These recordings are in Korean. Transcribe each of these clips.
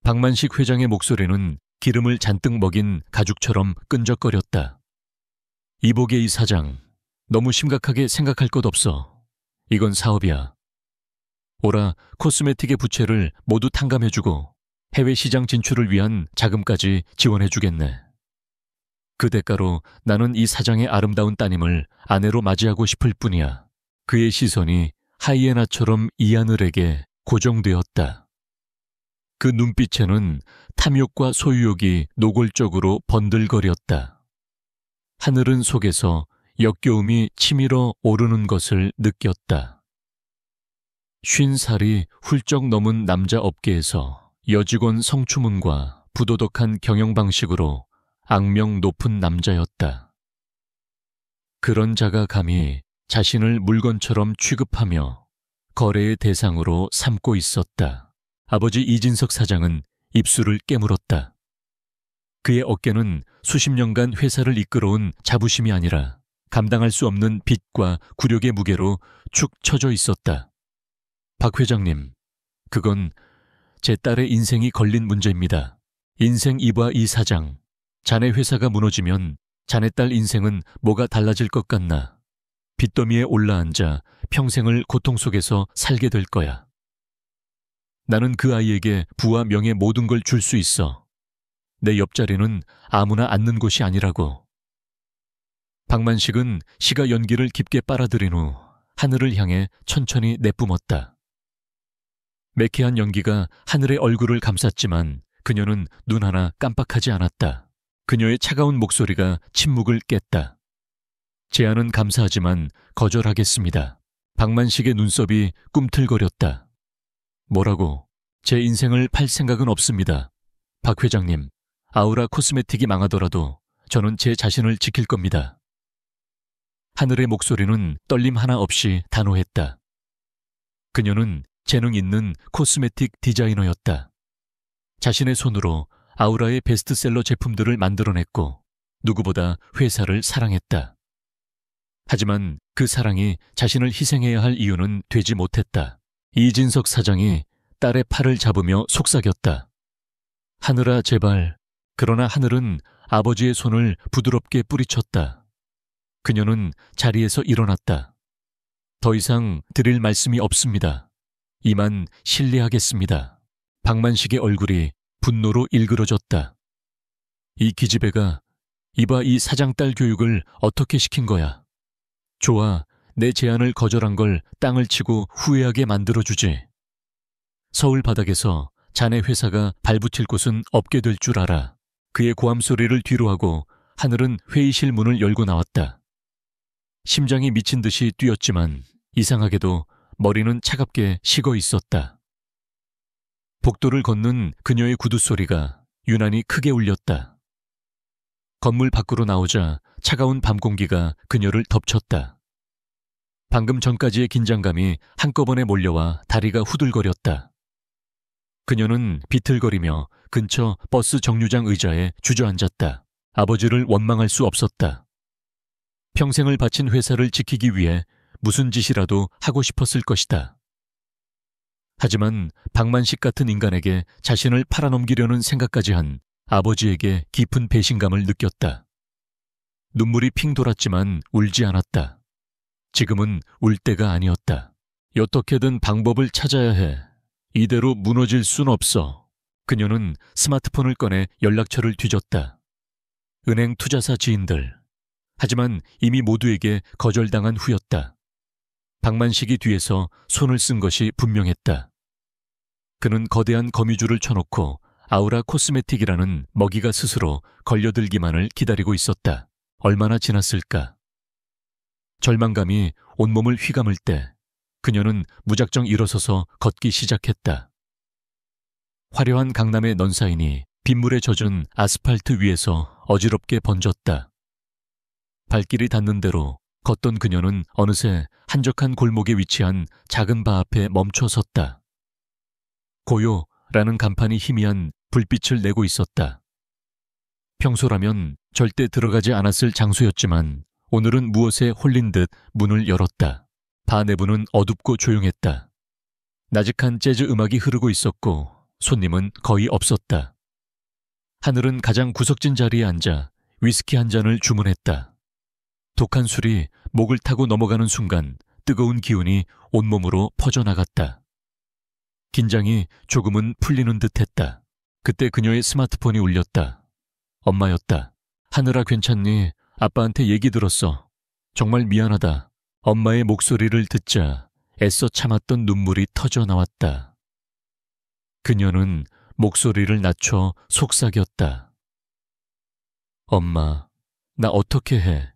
박만식 회장의 목소리는 기름을 잔뜩 먹인 가죽처럼 끈적거렸다. 이보게 이 사장, 너무 심각하게 생각할 것 없어. 이건 사업이야. 오라 코스메틱의 부채를 모두 탕감해주고 해외 시장 진출을 위한 자금까지 지원해주겠네. 그 대가로 나는 이 사장의 아름다운 따님을 아내로 맞이하고 싶을 뿐이야. 그의 시선이 하이에나처럼 이하늘에게 고정되었다. 그 눈빛에는 탐욕과 소유욕이 노골적으로 번들거렸다. 하늘은 속에서 역겨움이 치밀어 오르는 것을 느꼈다. 50살이 훌쩍 넘은 남자 업계에서 여직원 성추문과 부도덕한 경영 방식으로 악명 높은 남자였다. 그런 자가 감히 자신을 물건처럼 취급하며 거래의 대상으로 삼고 있었다. 아버지 이진석 사장은 입술을 깨물었다. 그의 어깨는 수십 년간 회사를 이끌어온 자부심이 아니라 감당할 수 없는 빚과 굴욕의 무게로 축 처져 있었다. 박 회장님, 그건 제 딸의 인생이 걸린 문제입니다. 인생 이봐 이 사장, 자네 회사가 무너지면 자네 딸 인생은 뭐가 달라질 것 같나. 빚더미에 올라앉아 평생을 고통 속에서 살게 될 거야. 나는 그 아이에게 부와 명예 모든 걸 줄 수 있어. 내 옆자리는 아무나 앉는 곳이 아니라고. 박만식은 시가 연기를 깊게 빨아들인 후 하늘을 향해 천천히 내뿜었다. 매캐한 연기가 하늘의 얼굴을 감쌌지만 그녀는 눈 하나 깜빡하지 않았다. 그녀의 차가운 목소리가 침묵을 깼다. 제안은 감사하지만 거절하겠습니다. 박만식의 눈썹이 꿈틀거렸다. 뭐라고? 제 인생을 팔 생각은 없습니다. 박 회장님, 아우라 코스메틱이 망하더라도 저는 제 자신을 지킬 겁니다. 하늘의 목소리는 떨림 하나 없이 단호했다. 그녀는 재능 있는 코스메틱 디자이너였다. 자신의 손으로 아우라의 베스트셀러 제품들을 만들어냈고 누구보다 회사를 사랑했다. 하지만 그 사랑이 자신을 희생해야 할 이유는 되지 못했다. 이진석 사장이 딸의 팔을 잡으며 속삭였다. 하늘아 제발. 그러나 하늘은 아버지의 손을 부드럽게 뿌리쳤다. 그녀는 자리에서 일어났다. 더 이상 드릴 말씀이 없습니다. 이만 실례하겠습니다. 박만식의 얼굴이 분노로 일그러졌다. 이 기집애가 이봐 이 사장딸 교육을 어떻게 시킨 거야. 좋아, 내 제안을 거절한 걸 땅을 치고 후회하게 만들어주지. 서울 바닥에서 자네 회사가 발붙일 곳은 없게 될 줄 알아. 그의 고함 소리를 뒤로하고 하늘은 회의실 문을 열고 나왔다. 심장이 미친 듯이 뛰었지만 이상하게도 머리는 차갑게 식어 있었다. 복도를 걷는 그녀의 구두 소리가 유난히 크게 울렸다. 건물 밖으로 나오자 차가운 밤 공기가 그녀를 덮쳤다. 방금 전까지의 긴장감이 한꺼번에 몰려와 다리가 후들거렸다. 그녀는 비틀거리며 근처 버스 정류장 의자에 주저앉았다. 아버지를 원망할 수 없었다. 평생을 바친 회사를 지키기 위해 무슨 짓이라도 하고 싶었을 것이다. 하지만 박만식 같은 인간에게 자신을 팔아넘기려는 생각까지 한 아버지에게 깊은 배신감을 느꼈다. 눈물이 핑 돌았지만 울지 않았다. 지금은 울 때가 아니었다. 어떻게든 방법을 찾아야 해. 이대로 무너질 순 없어. 그녀는 스마트폰을 꺼내 연락처를 뒤졌다. 은행 투자사 지인들. 하지만 이미 모두에게 거절당한 후였다. 박만식이 뒤에서 손을 쓴 것이 분명했다. 그는 거대한 거미줄을 쳐놓고 아우라 코스메틱이라는 먹이가 스스로 걸려들기만을 기다리고 있었다. 얼마나 지났을까? 절망감이 온몸을 휘감을 때 그녀는 무작정 일어서서 걷기 시작했다. 화려한 강남의 넌사인이 빗물에 젖은 아스팔트 위에서 어지럽게 번졌다. 발길이 닿는 대로 걷던 그녀는 어느새 한적한 골목에 위치한 작은 바 앞에 멈춰 섰다. 고요라는 간판이 희미한 불빛을 내고 있었다. 평소라면 절대 들어가지 않았을 장소였지만 오늘은 무엇에 홀린 듯 문을 열었다. 바 내부는 어둡고 조용했다. 나직한 재즈 음악이 흐르고 있었고 손님은 거의 없었다. 하늘은 가장 구석진 자리에 앉아 위스키 한 잔을 주문했다. 독한 술이 목을 타고 넘어가는 순간 뜨거운 기운이 온몸으로 퍼져나갔다. 긴장이 조금은 풀리는 듯했다. 그때 그녀의 스마트폰이 울렸다. 엄마였다. 하늘아, 괜찮니? 아빠한테 얘기 들었어. 정말 미안하다. 엄마의 목소리를 듣자 애써 참았던 눈물이 터져 나왔다. 그녀는 목소리를 낮춰 속삭였다. 엄마, 나 어떻게 해?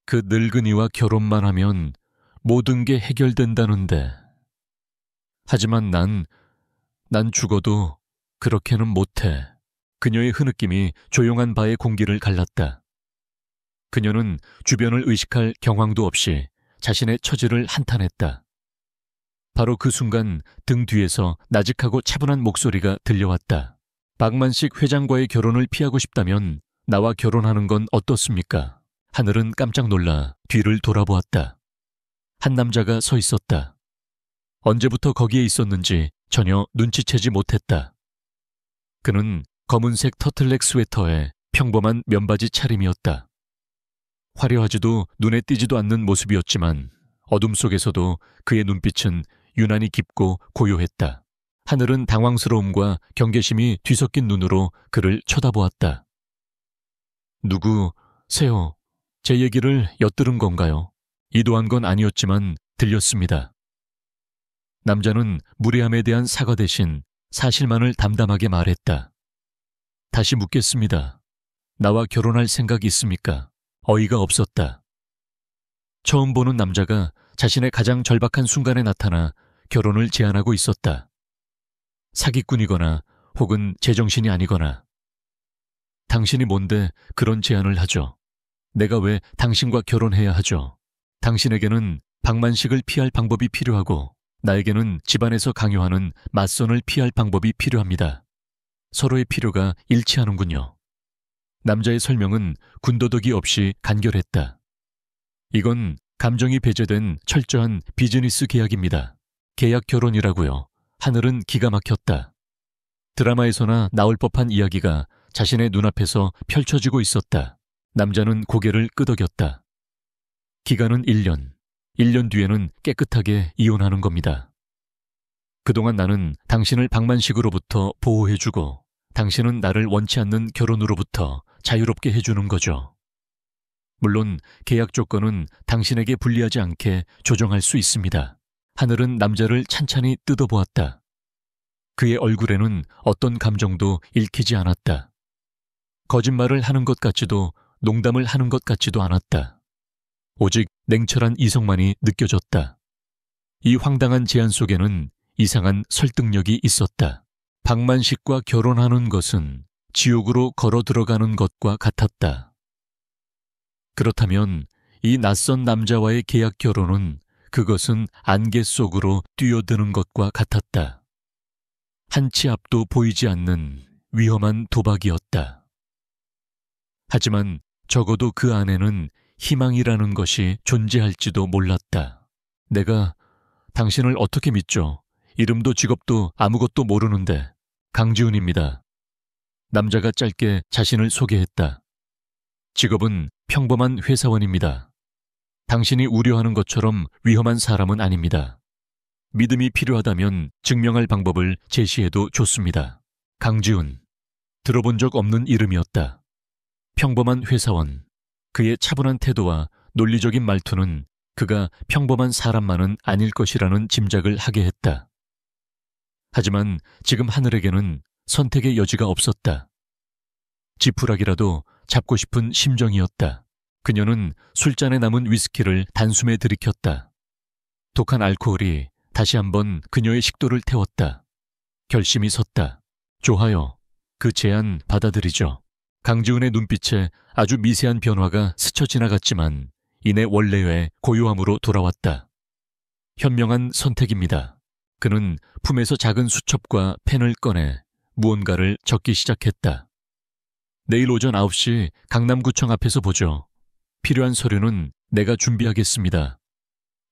그 늙은이와 결혼만 하면 모든 게 해결된다는데. 하지만 난 죽어도 그렇게는 못해. 그녀의 흐느낌이 조용한 바의 공기를 갈랐다. 그녀는 주변을 의식할 경황도 없이 자신의 처지를 한탄했다. 바로 그 순간 등 뒤에서 나직하고 차분한 목소리가 들려왔다. 박만식 회장과의 결혼을 피하고 싶다면 나와 결혼하는 건 어떻습니까? 하늘은 깜짝 놀라 뒤를 돌아보았다. 한 남자가 서 있었다. 언제부터 거기에 있었는지 전혀 눈치채지 못했다. 그는 검은색 터틀넥 스웨터에 평범한 면바지 차림이었다. 화려하지도 눈에 띄지도 않는 모습이었지만 어둠 속에서도 그의 눈빛은 유난히 깊고 고요했다. 하늘은 당황스러움과 경계심이 뒤섞인 눈으로 그를 쳐다보았다. 누구세요? 제 얘기를 엿들은 건가요? 의도한 건 아니었지만 들렸습니다. 남자는 무례함에 대한 사과 대신 사실만을 담담하게 말했다. 다시 묻겠습니다. 나와 결혼할 생각이 있습니까? 어이가 없었다. 처음 보는 남자가 자신의 가장 절박한 순간에 나타나 결혼을 제안하고 있었다. 사기꾼이거나 혹은 제정신이 아니거나. 당신이 뭔데 그런 제안을 하죠? 내가 왜 당신과 결혼해야 하죠? 당신에게는 박만식을 피할 방법이 필요하고 나에게는 집안에서 강요하는 맞선을 피할 방법이 필요합니다. 서로의 필요가 일치하는군요. 남자의 설명은 군더더기 없이 간결했다. 이건 감정이 배제된 철저한 비즈니스 계약입니다. 계약 결혼이라고요. 하늘은 기가 막혔다. 드라마에서나 나올 법한 이야기가 자신의 눈앞에서 펼쳐지고 있었다. 남자는 고개를 끄덕였다. 기간은 1년. 1년 뒤에는 깨끗하게 이혼하는 겁니다. 그동안 나는 당신을 박만식으로부터 보호해주고 당신은 나를 원치 않는 결혼으로부터 자유롭게 해주는 거죠. 물론 계약 조건은 당신에게 불리하지 않게 조정할 수 있습니다. 하늘은 남자를 찬찬히 뜯어보았다. 그의 얼굴에는 어떤 감정도 읽히지 않았다. 거짓말을 하는 것 같지도 농담을 하는 것 같지도 않았다. 오직 냉철한 이성만이 느껴졌다. 이 황당한 제안 속에는 이상한 설득력이 있었다. 박만식과 결혼하는 것은 지옥으로 걸어 들어가는 것과 같았다. 그렇다면 이 낯선 남자와의 계약 결혼은 그것은 안개 속으로 뛰어드는 것과 같았다. 한 치 앞도 보이지 않는 위험한 도박이었다. 하지만 적어도 그 안에는 희망이라는 것이 존재할지도 몰랐다. 내가 당신을 어떻게 믿죠? 이름도 직업도 아무것도 모르는데. 강지훈입니다. 남자가 짧게 자신을 소개했다. 직업은 평범한 회사원입니다. 당신이 우려하는 것처럼 위험한 사람은 아닙니다. 믿음이 필요하다면 증명할 방법을 제시해도 좋습니다. 강지훈. 들어본 적 없는 이름이었다. 평범한 회사원. 그의 차분한 태도와 논리적인 말투는 그가 평범한 사람만은 아닐 것이라는 짐작을 하게 했다. 하지만 지금 하늘에게는 선택의 여지가 없었다. 지푸라기라도 잡고 싶은 심정이었다. 그녀는 술잔에 남은 위스키를 단숨에 들이켰다. 독한 알코올이 다시 한번 그녀의 식도를 태웠다. 결심이 섰다. 좋아요. 그 제안 받아들이죠. 강지훈의 눈빛에 아주 미세한 변화가 스쳐 지나갔지만 이내 원래의 고요함으로 돌아왔다. 현명한 선택입니다. 그는 품에서 작은 수첩과 펜을 꺼내 무언가를 적기 시작했다. 내일 오전 9시 강남구청 앞에서 보죠. 필요한 서류는 내가 준비하겠습니다.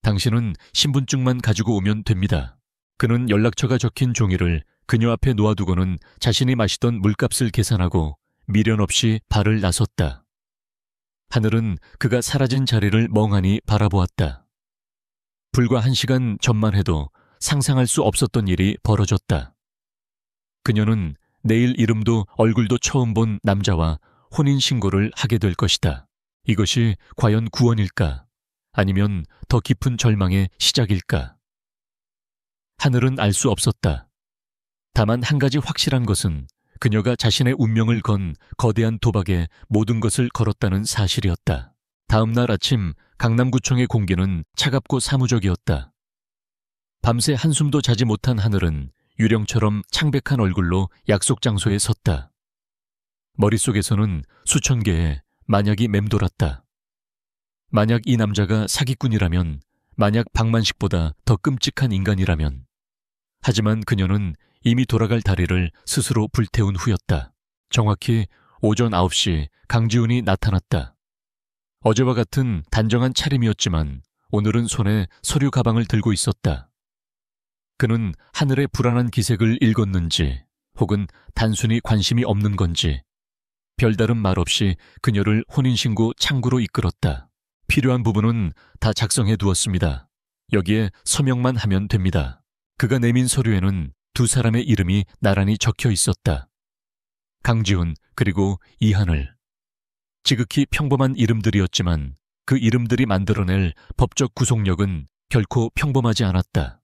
당신은 신분증만 가지고 오면 됩니다. 그는 연락처가 적힌 종이를 그녀 앞에 놓아두고는 자신이 마시던 물값을 계산하고 미련 없이 발을 나섰다. 하늘은 그가 사라진 자리를 멍하니 바라보았다. 불과 1시간 전만 해도 상상할 수 없었던 일이 벌어졌다. 그녀는 내일 이름도 얼굴도 처음 본 남자와 혼인신고를 하게 될 것이다. 이것이 과연 구원일까? 아니면 더 깊은 절망의 시작일까? 하늘은 알 수 없었다. 다만 한 가지 확실한 것은 그녀가 자신의 운명을 건 거대한 도박에 모든 것을 걸었다는 사실이었다. 다음 날 아침 강남구청의 공기는 차갑고 사무적이었다. 밤새 한숨도 자지 못한 하늘은 유령처럼 창백한 얼굴로 약속 장소에 섰다. 머릿속에서는 수천 개의 만약이 맴돌았다. 만약 이 남자가 사기꾼이라면, 만약 박만식보다 더 끔찍한 인간이라면. 하지만 그녀는 이미 돌아갈 다리를 스스로 불태운 후였다. 정확히 오전 9시 강지훈이 나타났다. 어제와 같은 단정한 차림이었지만 오늘은 손에 서류 가방을 들고 있었다. 그는 하늘의 불안한 기색을 읽었는지 혹은 단순히 관심이 없는 건지 별다른 말 없이 그녀를 혼인신고 창구로 이끌었다. 필요한 부분은 다 작성해 두었습니다. 여기에 서명만 하면 됩니다. 그가 내민 서류에는 두 사람의 이름이 나란히 적혀 있었다. 강지훈 그리고 이하늘. 지극히 평범한 이름들이었지만 그 이름들이 만들어낼 법적 구속력은 결코 평범하지 않았다.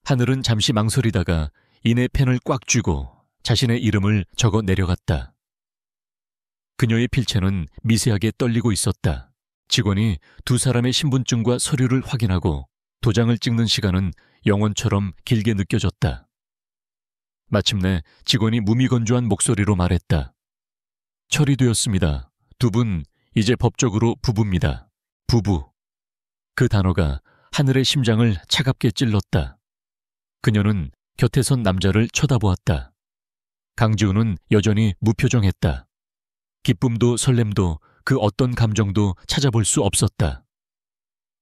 하늘은 잠시 망설이다가 이내 펜을 꽉 쥐고 자신의 이름을 적어 내려갔다. 그녀의 필체는 미세하게 떨리고 있었다. 직원이 두 사람의 신분증과 서류를 확인하고 도장을 찍는 시간은 영원처럼 길게 느껴졌다. 마침내 직원이 무미건조한 목소리로 말했다. 처리되었습니다. 두 분 이제 법적으로 부부입니다. 부부. 그 단어가 하늘의 심장을 차갑게 찔렀다. 그녀는 곁에 선 남자를 쳐다보았다. 강지훈은 여전히 무표정했다. 기쁨도 설렘도 그 어떤 감정도 찾아볼 수 없었다.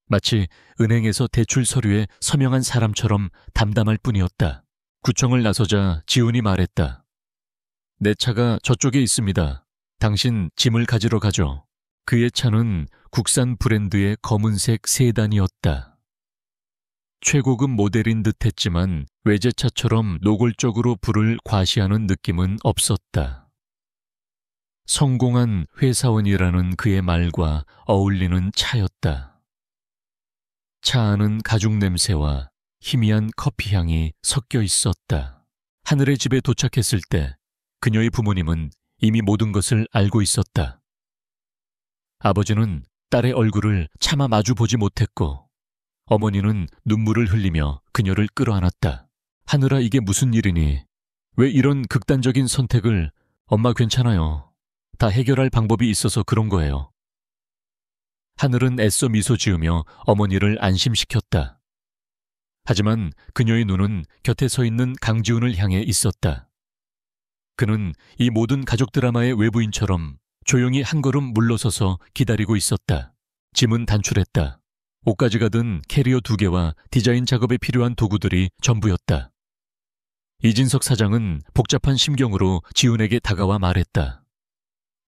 마치 은행에서 대출 서류에 서명한 사람처럼 담담할 뿐이었다. 구청을 나서자 지훈이 말했다. 내 차가 저쪽에 있습니다. 당신 짐을 가지러 가죠. 그의 차는 국산 브랜드의 검은색 세단이었다. 최고급 모델인 듯했지만 외제차처럼 노골적으로 불을 과시하는 느낌은 없었다. 성공한 회사원이라는 그의 말과 어울리는 차였다. 차 안은 가죽 냄새와 희미한 커피 향이 섞여 있었다. 하늘의 집에 도착했을 때 그녀의 부모님은 이미 모든 것을 알고 있었다. 아버지는 딸의 얼굴을 차마 마주보지 못했고 어머니는 눈물을 흘리며 그녀를 끌어안았다. 하늘아, 이게 무슨 일이니? 왜 이런 극단적인 선택을? 엄마 괜찮아요. 다 해결할 방법이 있어서 그런 거예요. 하늘은 애써 미소 지으며 어머니를 안심시켰다. 하지만 그녀의 눈은 곁에 서 있는 강지훈을 향해 있었다. 그는 이 모든 가족 드라마의 외부인처럼 조용히 한 걸음 물러서서 기다리고 있었다. 짐은 단출했다. 옷까지 가든 캐리어 2개와 디자인 작업에 필요한 도구들이 전부였다. 이진석 사장은 복잡한 심경으로 지훈에게 다가와 말했다.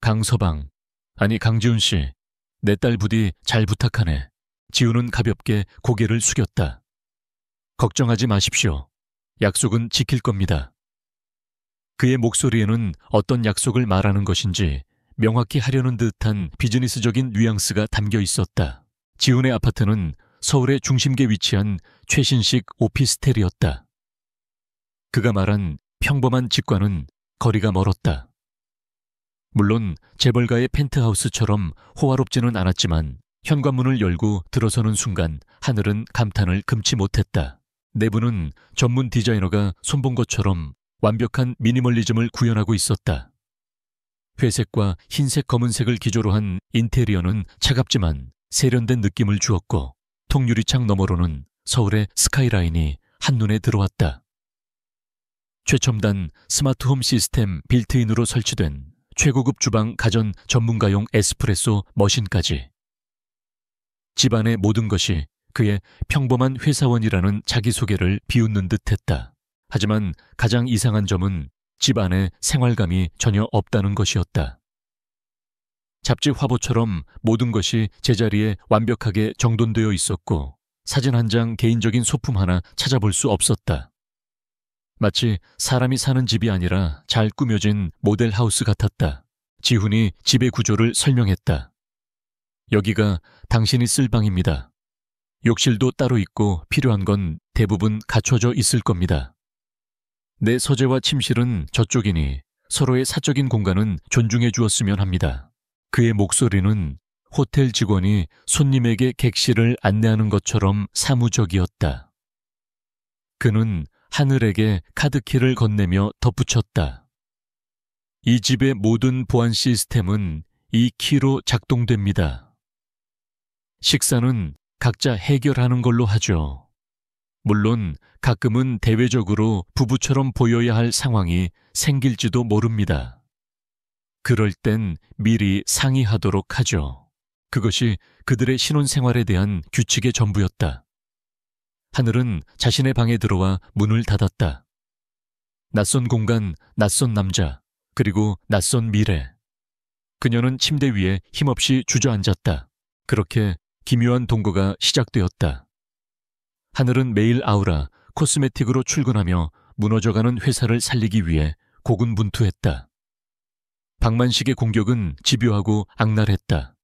강서방, 아니 강지훈 씨, 내 딸 부디 잘 부탁하네. 지훈은 가볍게 고개를 숙였다. 걱정하지 마십시오. 약속은 지킬 겁니다. 그의 목소리에는 어떤 약속을 말하는 것인지 명확히 하려는 듯한 비즈니스적인 뉘앙스가 담겨 있었다. 지훈의 아파트는 서울의 중심계에 위치한 최신식 오피스텔이었다. 그가 말한 평범한 집과는 거리가 멀었다. 물론 재벌가의 펜트하우스처럼 호화롭지는 않았지만 현관문을 열고 들어서는 순간 하늘은 감탄을 금치 못했다. 내부는 전문 디자이너가 손본 것처럼 완벽한 미니멀리즘을 구현하고 있었다. 회색과 흰색 검은색을 기조로 한 인테리어는 차갑지만 세련된 느낌을 주었고 통유리창 너머로는 서울의 스카이라인이 한눈에 들어왔다. 최첨단 스마트홈 시스템 빌트인으로 설치된 최고급 주방 가전 전문가용 에스프레소 머신까지. 집안의 모든 것이 그의 평범한 회사원이라는 자기소개를 비웃는 듯했다. 하지만 가장 이상한 점은 집 안에 생활감이 전혀 없다는 것이었다. 잡지 화보처럼 모든 것이 제자리에 완벽하게 정돈되어 있었고 사진 한 장, 개인적인 소품 하나 찾아볼 수 없었다. 마치 사람이 사는 집이 아니라 잘 꾸며진 모델 하우스 같았다. 지훈이 집의 구조를 설명했다. 여기가 당신이 쓸 방입니다. 욕실도 따로 있고 필요한 건 대부분 갖춰져 있을 겁니다. 내 서재와 침실은 저쪽이니 서로의 사적인 공간은 존중해 주었으면 합니다. 그의 목소리는 호텔 직원이 손님에게 객실을 안내하는 것처럼 사무적이었다. 그는 하늘에게 카드키를 건네며 덧붙였다. 이 집의 모든 보안 시스템은 이 키로 작동됩니다. 식사는 각자 해결하는 걸로 하죠. 물론 가끔은 대외적으로 부부처럼 보여야 할 상황이 생길지도 모릅니다. 그럴 땐 미리 상의하도록 하죠. 그것이 그들의 신혼생활에 대한 규칙의 전부였다. 하늘은 자신의 방에 들어와 문을 닫았다. 낯선 공간, 낯선 남자, 그리고 낯선 미래. 그녀는 침대 위에 힘없이 주저앉았다. 그렇게 기묘한 동거가 시작되었다. 하늘은 매일 아우라, 코스메틱으로 출근하며 무너져가는 회사를 살리기 위해 고군분투했다. 박만식의 공격은 집요하고 악랄했다.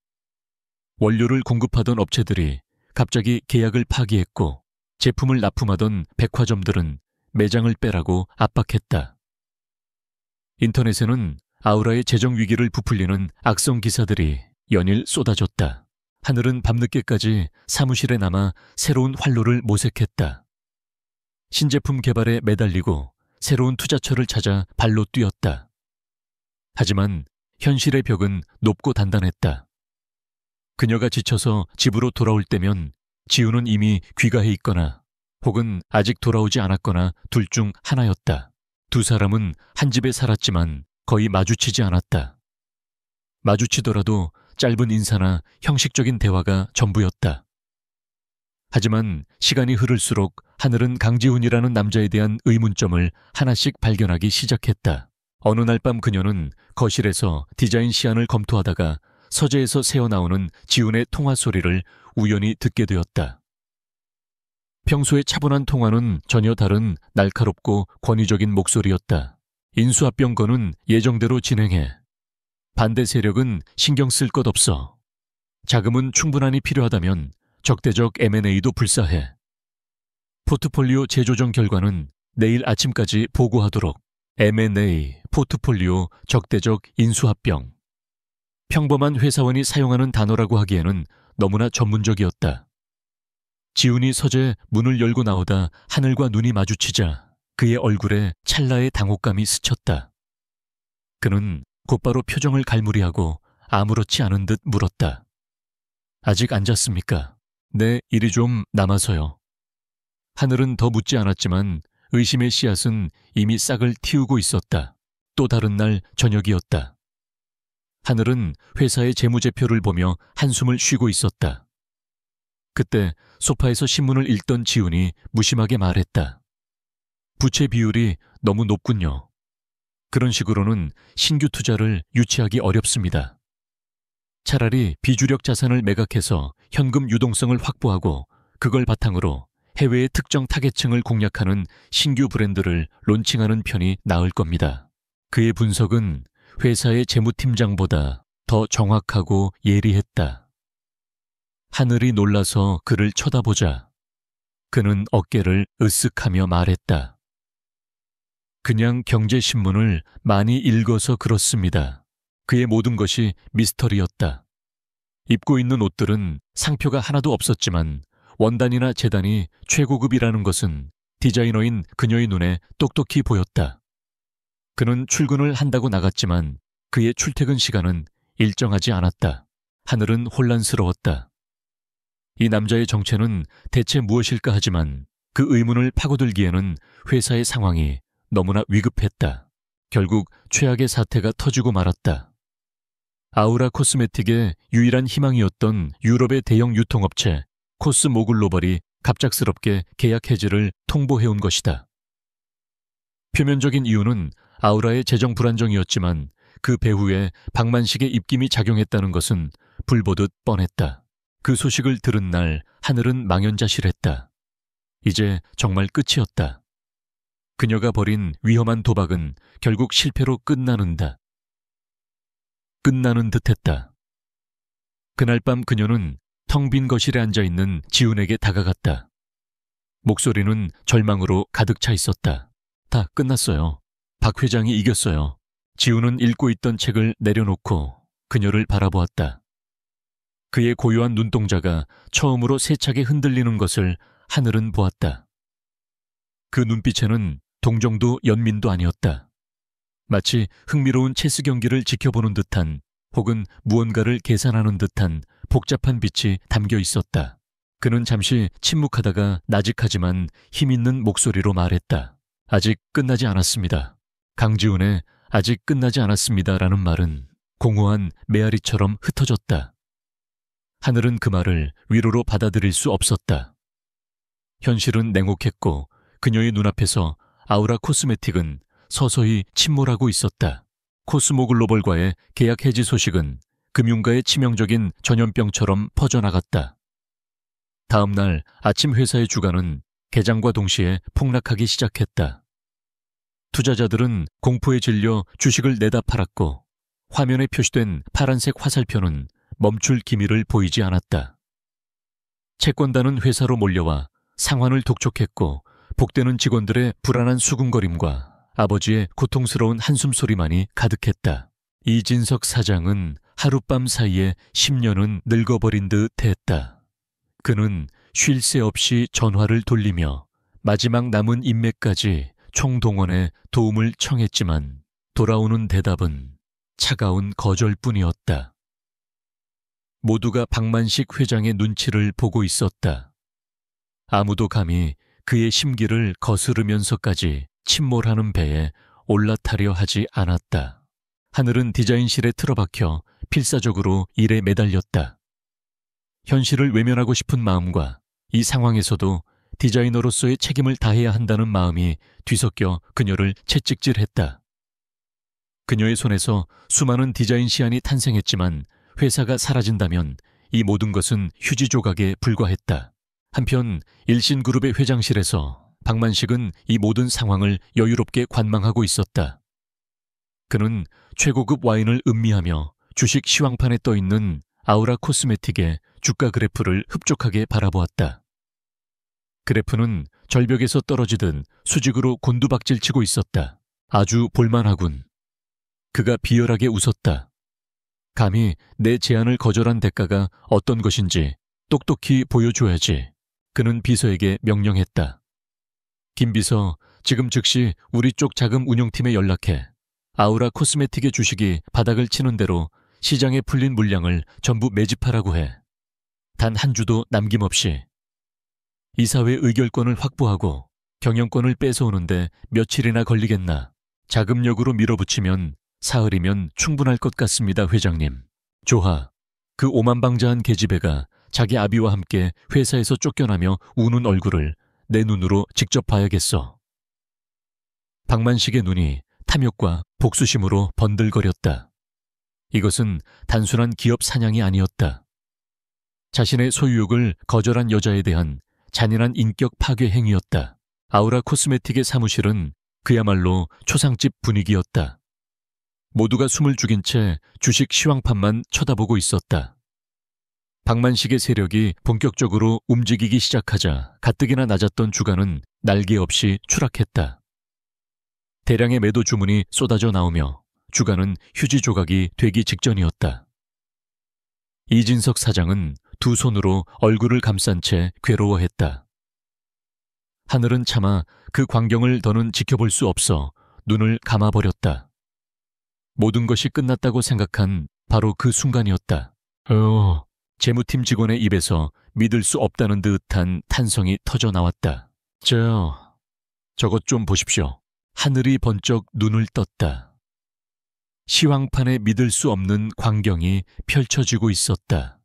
원료를 공급하던 업체들이 갑자기 계약을 파기했고 제품을 납품하던 백화점들은 매장을 빼라고 압박했다. 인터넷에는 아우라의 재정 위기를 부풀리는 악성 기사들이 연일 쏟아졌다. 하늘은 밤늦게까지 사무실에 남아 새로운 활로를 모색했다. 신제품 개발에 매달리고 새로운 투자처를 찾아 발로 뛰었다. 하지만 현실의 벽은 높고 단단했다. 그녀가 지쳐서 집으로 돌아올 때면 지우는 이미 귀가해 있거나 혹은 아직 돌아오지 않았거나 둘 중 하나였다. 두 사람은 한 집에 살았지만 거의 마주치지 않았다. 마주치더라도 짧은 인사나 형식적인 대화가 전부였다. 하지만 시간이 흐를수록 하늘은 강지훈이라는 남자에 대한 의문점을 하나씩 발견하기 시작했다. 어느 날 밤 그녀는 거실에서 디자인 시안을 검토하다가 서재에서 새어나오는 지훈의 통화 소리를 우연히 듣게 되었다. 평소의 차분한 통화는 전혀 다른 날카롭고 권위적인 목소리였다. 인수합병 건은 예정대로 진행해. 반대 세력은 신경 쓸 것 없어. 자금은 충분하니 필요하다면 적대적 M&A도 불사해. 포트폴리오 재조정 결과는 내일 아침까지 보고하도록. M&A, 포트폴리오, 적대적 인수합병. 평범한 회사원이 사용하는 단어라고 하기에는 너무나 전문적이었다. 지훈이 서재 문을 열고 나오다 하늘과 눈이 마주치자 그의 얼굴에 찰나의 당혹감이 스쳤다. 그는 곧바로 표정을 갈무리하고 아무렇지 않은 듯 물었다. 아직 안 잤습니까? 네, 일이 좀 남아서요. 하늘은 더 묻지 않았지만 의심의 씨앗은 이미 싹을 틔우고 있었다. 또 다른 날 저녁이었다. 하늘은 회사의 재무제표를 보며 한숨을 쉬고 있었다. 그때 소파에서 신문을 읽던 지훈이 무심하게 말했다. 부채 비율이 너무 높군요. 그런 식으로는 신규 투자를 유치하기 어렵습니다. 차라리 비주력 자산을 매각해서 현금 유동성을 확보하고 그걸 바탕으로 해외의 특정 타겟층을 공략하는 신규 브랜드를 론칭하는 편이 나을 겁니다. 그의 분석은 회사의 재무팀장보다 더 정확하고 예리했다. 하늘이 놀라서 그를 쳐다보자 그는 어깨를 으쓱하며 말했다. 그냥 경제신문을 많이 읽어서 그렇습니다. 그의 모든 것이 미스터리였다. 입고 있는 옷들은 상표가 하나도 없었지만 원단이나 재단이 최고급이라는 것은 디자이너인 그녀의 눈에 똑똑히 보였다. 그는 출근을 한다고 나갔지만 그의 출퇴근 시간은 일정하지 않았다. 하늘은 혼란스러웠다. 이 남자의 정체는 대체 무엇일까 하지만 그 의문을 파고들기에는 회사의 상황이 너무나 위급했다. 결국 최악의 사태가 터지고 말았다. 아우라 코스메틱의 유일한 희망이었던 유럽의 대형 유통업체 코스모글로벌이 갑작스럽게 계약 해지를 통보해온 것이다. 표면적인 이유는 아우라의 재정 불안정이었지만 그 배후에 박만식의 입김이 작용했다는 것은 불보듯 뻔했다. 그 소식을 들은 날 하늘은 망연자실했다. 이제 정말 끝이었다. 그녀가 벌인 위험한 도박은 결국 실패로 끝나는 듯했다. 그날 밤 그녀는 텅 빈 거실에 앉아있는 지훈에게 다가갔다. 목소리는 절망으로 가득 차 있었다. 다 끝났어요. 박 회장이 이겼어요. 지훈은 읽고 있던 책을 내려놓고 그녀를 바라보았다. 그의 고요한 눈동자가 처음으로 세차게 흔들리는 것을 하늘은 보았다. 그 눈빛에는 동정도 연민도 아니었다. 마치 흥미로운 체스 경기를 지켜보는 듯한 혹은 무언가를 계산하는 듯한 복잡한 빛이 담겨 있었다. 그는 잠시 침묵하다가 나직하지만 힘있는 목소리로 말했다. 아직 끝나지 않았습니다. 강지훈의 아직 끝나지 않았습니다라는 말은 공허한 메아리처럼 흩어졌다. 하늘은 그 말을 위로로 받아들일 수 없었다. 현실은 냉혹했고 그녀의 눈앞에서 아우라 코스메틱은 서서히 침몰하고 있었다. 코스모글로벌과의 계약 해지 소식은 금융가의 치명적인 전염병처럼 퍼져나갔다. 다음 날 아침 회사의 주가는 개장과 동시에 폭락하기 시작했다. 투자자들은 공포에 질려 주식을 내다 팔았고 화면에 표시된 파란색 화살표는 멈출 기미를 보이지 않았다. 채권단은 회사로 몰려와 상환을 독촉했고 복되는 직원들의 불안한 수군거림과 아버지의 고통스러운 한숨소리만이 가득했다. 이진석 사장은 하룻밤 사이에 10년은 늙어버린 듯 했다. 그는 쉴 새 없이 전화를 돌리며 마지막 남은 인맥까지 총동원해 도움을 청했지만 돌아오는 대답은 차가운 거절뿐이었다. 모두가 박만식 회장의 눈치를 보고 있었다. 아무도 감히 그의 심기를 거스르면서까지 침몰하는 배에 올라타려 하지 않았다. 하늘은 디자인실에 틀어박혀 필사적으로 일에 매달렸다. 현실을 외면하고 싶은 마음과 이 상황에서도 디자이너로서의 책임을 다해야 한다는 마음이 뒤섞여 그녀를 채찍질했다. 그녀의 손에서 수많은 디자인 시안이 탄생했지만 회사가 사라진다면 이 모든 것은 휴지 조각에 불과했다. 한편 일신그룹의 회장실에서 박만식은 이 모든 상황을 여유롭게 관망하고 있었다. 그는 최고급 와인을 음미하며 주식 시황판에 떠있는 아우라 코스메틱의 주가 그래프를 흡족하게 바라보았다. 그래프는 절벽에서 떨어지듯 수직으로 곤두박질치고 있었다. 아주 볼만하군. 그가 비열하게 웃었다. 감히 내 제안을 거절한 대가가 어떤 것인지 똑똑히 보여줘야지. 그는 비서에게 명령했다. 김 비서, 지금 즉시 우리 쪽 자금 운용팀에 연락해 아우라 코스메틱의 주식이 바닥을 치는 대로 시장에 풀린 물량을 전부 매집하라고 해. 단 한 주도 남김없이. 이사회 의결권을 확보하고 경영권을 뺏어오는데 며칠이나 걸리겠나. 자금력으로 밀어붙이면 사흘이면 충분할 것 같습니다, 회장님. 조하, 그 오만방자한 계집애가 자기 아비와 함께 회사에서 쫓겨나며 우는 얼굴을 내 눈으로 직접 봐야겠어. 박만식의 눈이 탐욕과 복수심으로 번들거렸다. 이것은 단순한 기업 사냥이 아니었다. 자신의 소유욕을 거절한 여자에 대한 잔인한 인격 파괴 행위였다. 아우라 코스메틱의 사무실은 그야말로 초상집 분위기였다. 모두가 숨을 죽인 채 주식 시황판만 쳐다보고 있었다. 박만식의 세력이 본격적으로 움직이기 시작하자 가뜩이나 낮았던 주가는 날개 없이 추락했다. 대량의 매도 주문이 쏟아져 나오며 주가는 휴지 조각이 되기 직전이었다. 이진석 사장은 두 손으로 얼굴을 감싼 채 괴로워했다. 하늘은 차마 그 광경을 더는 지켜볼 수 없어 눈을 감아버렸다. 모든 것이 끝났다고 생각한 바로 그 순간이었다. 재무팀 직원의 입에서 믿을 수 없다는 듯한 탄성이 터져 나왔다. 저것 좀 보십시오. 하늘이 번쩍 눈을 떴다. 시황판에 믿을 수 없는 광경이 펼쳐지고 있었다.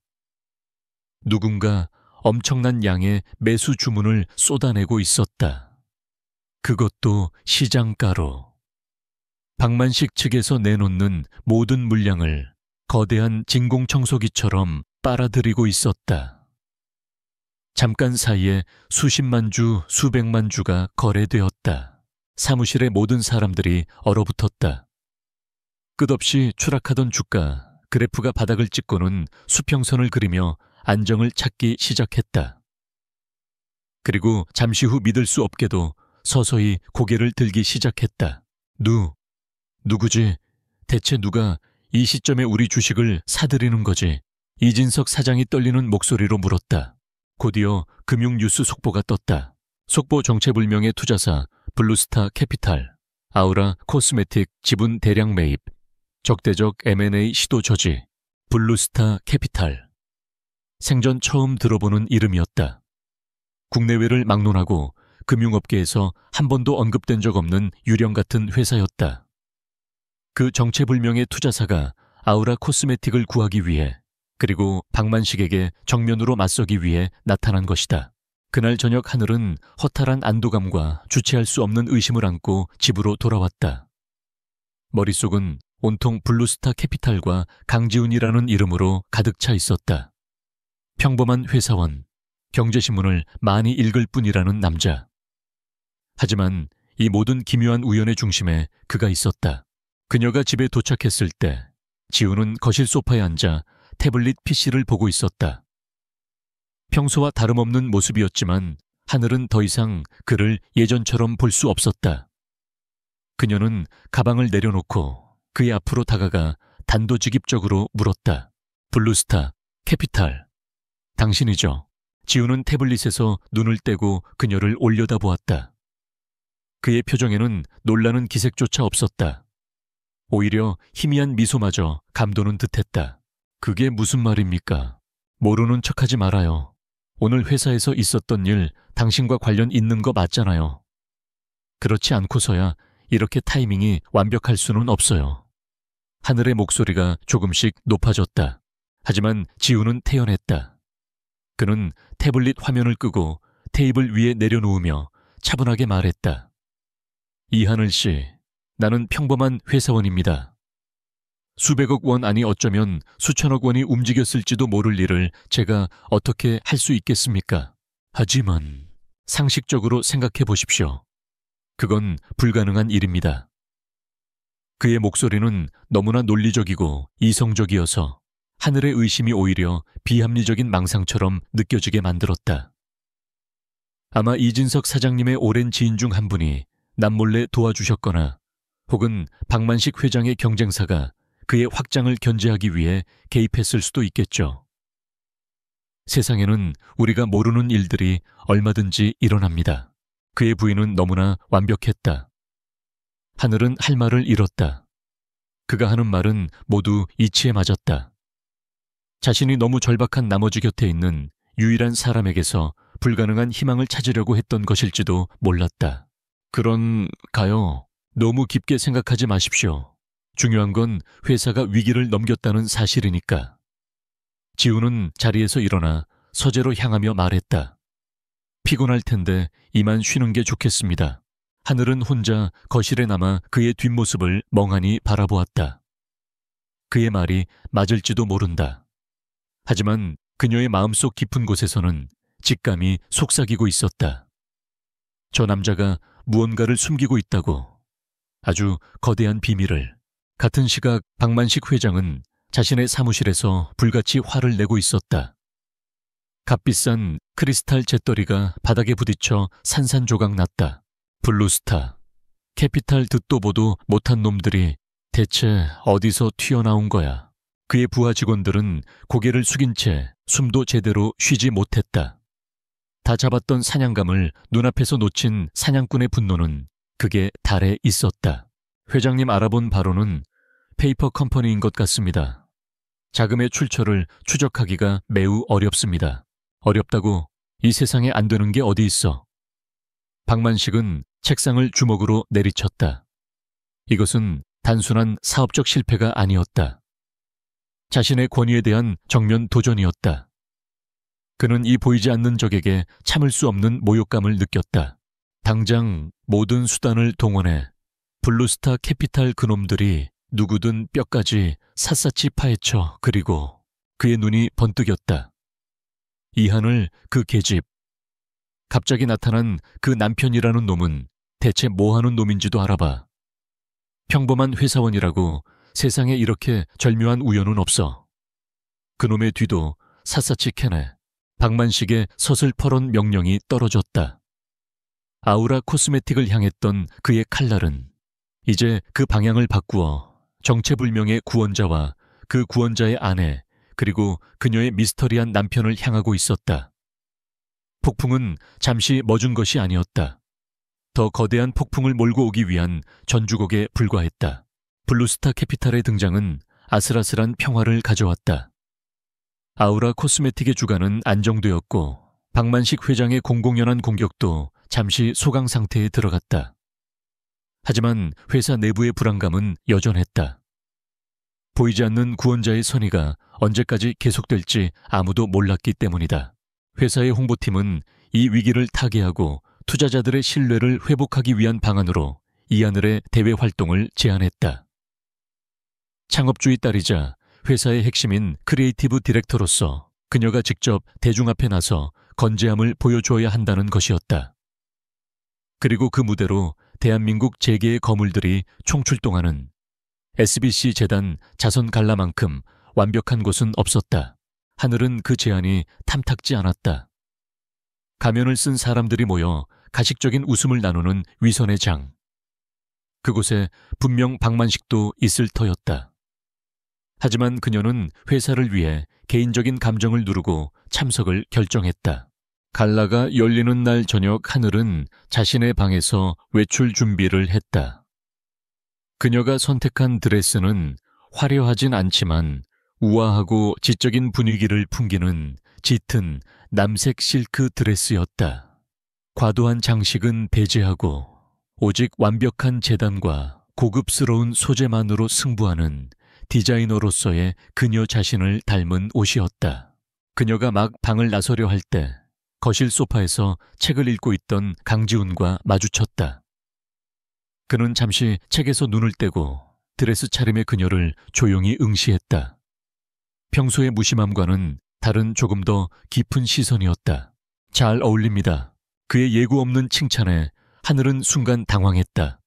누군가 엄청난 양의 매수 주문을 쏟아내고 있었다. 그것도 시장가로. 박만식 측에서 내놓는 모든 물량을 거대한 진공청소기처럼 빨아들이고 있었다. 잠깐 사이에 수십만 주, 수백만 주가 거래되었다. 사무실의 모든 사람들이 얼어붙었다. 끝없이 추락하던 주가, 그래프가 바닥을 찍고는 수평선을 그리며 안정을 찾기 시작했다. 그리고 잠시 후 믿을 수 없게도 서서히 고개를 들기 시작했다. 누구지? 대체 누가 이 시점에 우리 주식을 사들이는 거지? 이진석 사장이 떨리는 목소리로 물었다. 곧이어 금융뉴스 속보가 떴다. 속보 정체불명의 투자사 블루스타 캐피탈, 아우라 코스메틱 지분 대량 매입, 적대적 M&A 시도 저지. 블루스타 캐피탈. 생전 처음 들어보는 이름이었다. 국내외를 막론하고 금융업계에서 한 번도 언급된 적 없는 유령 같은 회사였다. 그 정체불명의 투자사가 아우라 코스메틱을 구하기 위해, 그리고 박만식에게 정면으로 맞서기 위해 나타난 것이다. 그날 저녁 하늘은 허탈한 안도감과 주체할 수 없는 의심을 안고 집으로 돌아왔다. 머릿속은 온통 블루스타 캐피탈과 강지훈이라는 이름으로 가득 차 있었다. 평범한 회사원, 경제신문을 많이 읽을 뿐이라는 남자. 하지만 이 모든 기묘한 우연의 중심에 그가 있었다. 그녀가 집에 도착했을 때 지훈은 거실 소파에 앉아 태블릿 PC를 보고 있었다. 평소와 다름없는 모습이었지만 하늘은 더 이상 그를 예전처럼 볼 수 없었다. 그녀는 가방을 내려놓고 그의 앞으로 다가가 단도직입적으로 물었다. 블루스타 캐피탈, 당신이죠? 지훈은 태블릿에서 눈을 떼고 그녀를 올려다보았다. 그의 표정에는 놀라는 기색조차 없었다. 오히려 희미한 미소마저 감도는 듯했다. 그게 무슨 말입니까? 모르는 척하지 말아요. 오늘 회사에서 있었던 일 당신과 관련 있는 거 맞잖아요. 그렇지 않고서야 이렇게 타이밍이 완벽할 수는 없어요. 하늘의 목소리가 조금씩 높아졌다. 하지만 지훈은 태연했다. 그는 태블릿 화면을 끄고 테이블 위에 내려놓으며 차분하게 말했다. 이하늘 씨, 나는 평범한 회사원입니다. 수백억 원 아니 어쩌면 수천억 원이 움직였을지도 모를 일을 제가 어떻게 할 수 있겠습니까? 하지만 상식적으로 생각해 보십시오. 그건 불가능한 일입니다. 그의 목소리는 너무나 논리적이고 이성적이어서 하늘의 의심이 오히려 비합리적인 망상처럼 느껴지게 만들었다. 아마 이진석 사장님의 오랜 지인 중 한 분이 남몰래 도와주셨거나 혹은 박만식 회장의 경쟁사가 그의 확장을 견제하기 위해 개입했을 수도 있겠죠. 세상에는 우리가 모르는 일들이 얼마든지 일어납니다. 그의 부인은 너무나 완벽했다. 하늘은 할 말을 잃었다. 그가 하는 말은 모두 이치에 맞았다. 자신이 너무 절박한 나머지 곁에 있는 유일한 사람에게서 불가능한 희망을 찾으려고 했던 것일지도 몰랐다. 그런가요? 너무 깊게 생각하지 마십시오. 중요한 건 회사가 위기를 넘겼다는 사실이니까. 지훈은 자리에서 일어나 서재로 향하며 말했다. 피곤할 텐데 이만 쉬는 게 좋겠습니다. 하늘은 혼자 거실에 남아 그의 뒷모습을 멍하니 바라보았다. 그의 말이 맞을지도 모른다. 하지만 그녀의 마음속 깊은 곳에서는 직감이 속삭이고 있었다. 저 남자가 무언가를 숨기고 있다고. 아주 거대한 비밀을. 같은 시각 박만식 회장은 자신의 사무실에서 불같이 화를 내고 있었다. 값비싼 크리스탈 잿더리가 바닥에 부딪혀 산산조각 났다. 블루스타, 캐피탈 듣도 보도 못한 놈들이 대체 어디서 튀어나온 거야. 그의 부하 직원들은 고개를 숙인 채 숨도 제대로 쉬지 못했다. 다 잡았던 사냥감을 눈앞에서 놓친 사냥꾼의 분노는 극에 달해 있었다. 회장님 알아본 바로는 페이퍼 컴퍼니인 것 같습니다. 자금의 출처를 추적하기가 매우 어렵습니다. 어렵다고 이 세상에 안 되는 게 어디 있어. 박만식은 책상을 주먹으로 내리쳤다. 이것은 단순한 사업적 실패가 아니었다. 자신의 권위에 대한 정면 도전이었다. 그는 이 보이지 않는 적에게 참을 수 없는 모욕감을 느꼈다. 당장 모든 수단을 동원해 블루스타 캐피탈 그놈들이 누구든 뼈까지 샅샅이 파헤쳐. 그리고 그의 눈이 번뜩였다. 이한을 그 계집, 갑자기 나타난 그 남편이라는 놈은 대체 뭐하는 놈인지도 알아봐. 평범한 회사원이라고 세상에 이렇게 절묘한 우연은 없어. 그놈의 뒤도 샅샅이 캐내 박만식의 서슬퍼런 명령이 떨어졌다. 아우라 코스메틱을 향했던 그의 칼날은 이제 그 방향을 바꾸어 정체불명의 구원자와 그 구원자의 아내 그리고 그녀의 미스터리한 남편을 향하고 있었다. 폭풍은 잠시 멎은 것이 아니었다. 더 거대한 폭풍을 몰고 오기 위한 전주곡에 불과했다. 블루스타 캐피탈의 등장은 아슬아슬한 평화를 가져왔다. 아우라 코스메틱의 주가는 안정되었고 박만식 회장의 공공연한 공격도 잠시 소강 상태에 들어갔다. 하지만 회사 내부의 불안감은 여전했다. 보이지 않는 구원자의 선의가 언제까지 계속될지 아무도 몰랐기 때문이다. 회사의 홍보팀은 이 위기를 타개하고 투자자들의 신뢰를 회복하기 위한 방안으로 이하늘의 대외 활동을 제안했다. 창업주의 딸이자 회사의 핵심인 크리에이티브 디렉터로서 그녀가 직접 대중 앞에 나서 건재함을 보여줘야 한다는 것이었다. 그리고 그 무대로 대한민국 재계의 거물들이 총출동하는 SBC 재단 자선 갈라만큼 완벽한 곳은 없었다. 하늘은 그 제안이 탐탁지 않았다. 가면을 쓴 사람들이 모여 가식적인 웃음을 나누는 위선의 장. 그곳에 분명 박만식도 있을 터였다. 하지만 그녀는 회사를 위해 개인적인 감정을 누르고 참석을 결정했다. 갈라가 열리는 날 저녁 하늘은 자신의 방에서 외출 준비를 했다. 그녀가 선택한 드레스는 화려하진 않지만 우아하고 지적인 분위기를 풍기는 짙은 남색 실크 드레스였다. 과도한 장식은 배제하고 오직 완벽한 재단과 고급스러운 소재만으로 승부하는 디자이너로서의 그녀 자신을 닮은 옷이었다. 그녀가 막 방을 나서려 할 때 거실 소파에서 책을 읽고 있던 강지훈과 마주쳤다. 그는 잠시 책에서 눈을 떼고 드레스 차림의 그녀를 조용히 응시했다. 평소의 무심함과는 다른 조금 더 깊은 시선이었다. 잘 어울립니다. 그의 예고 없는 칭찬에 하늘은 순간 당황했다.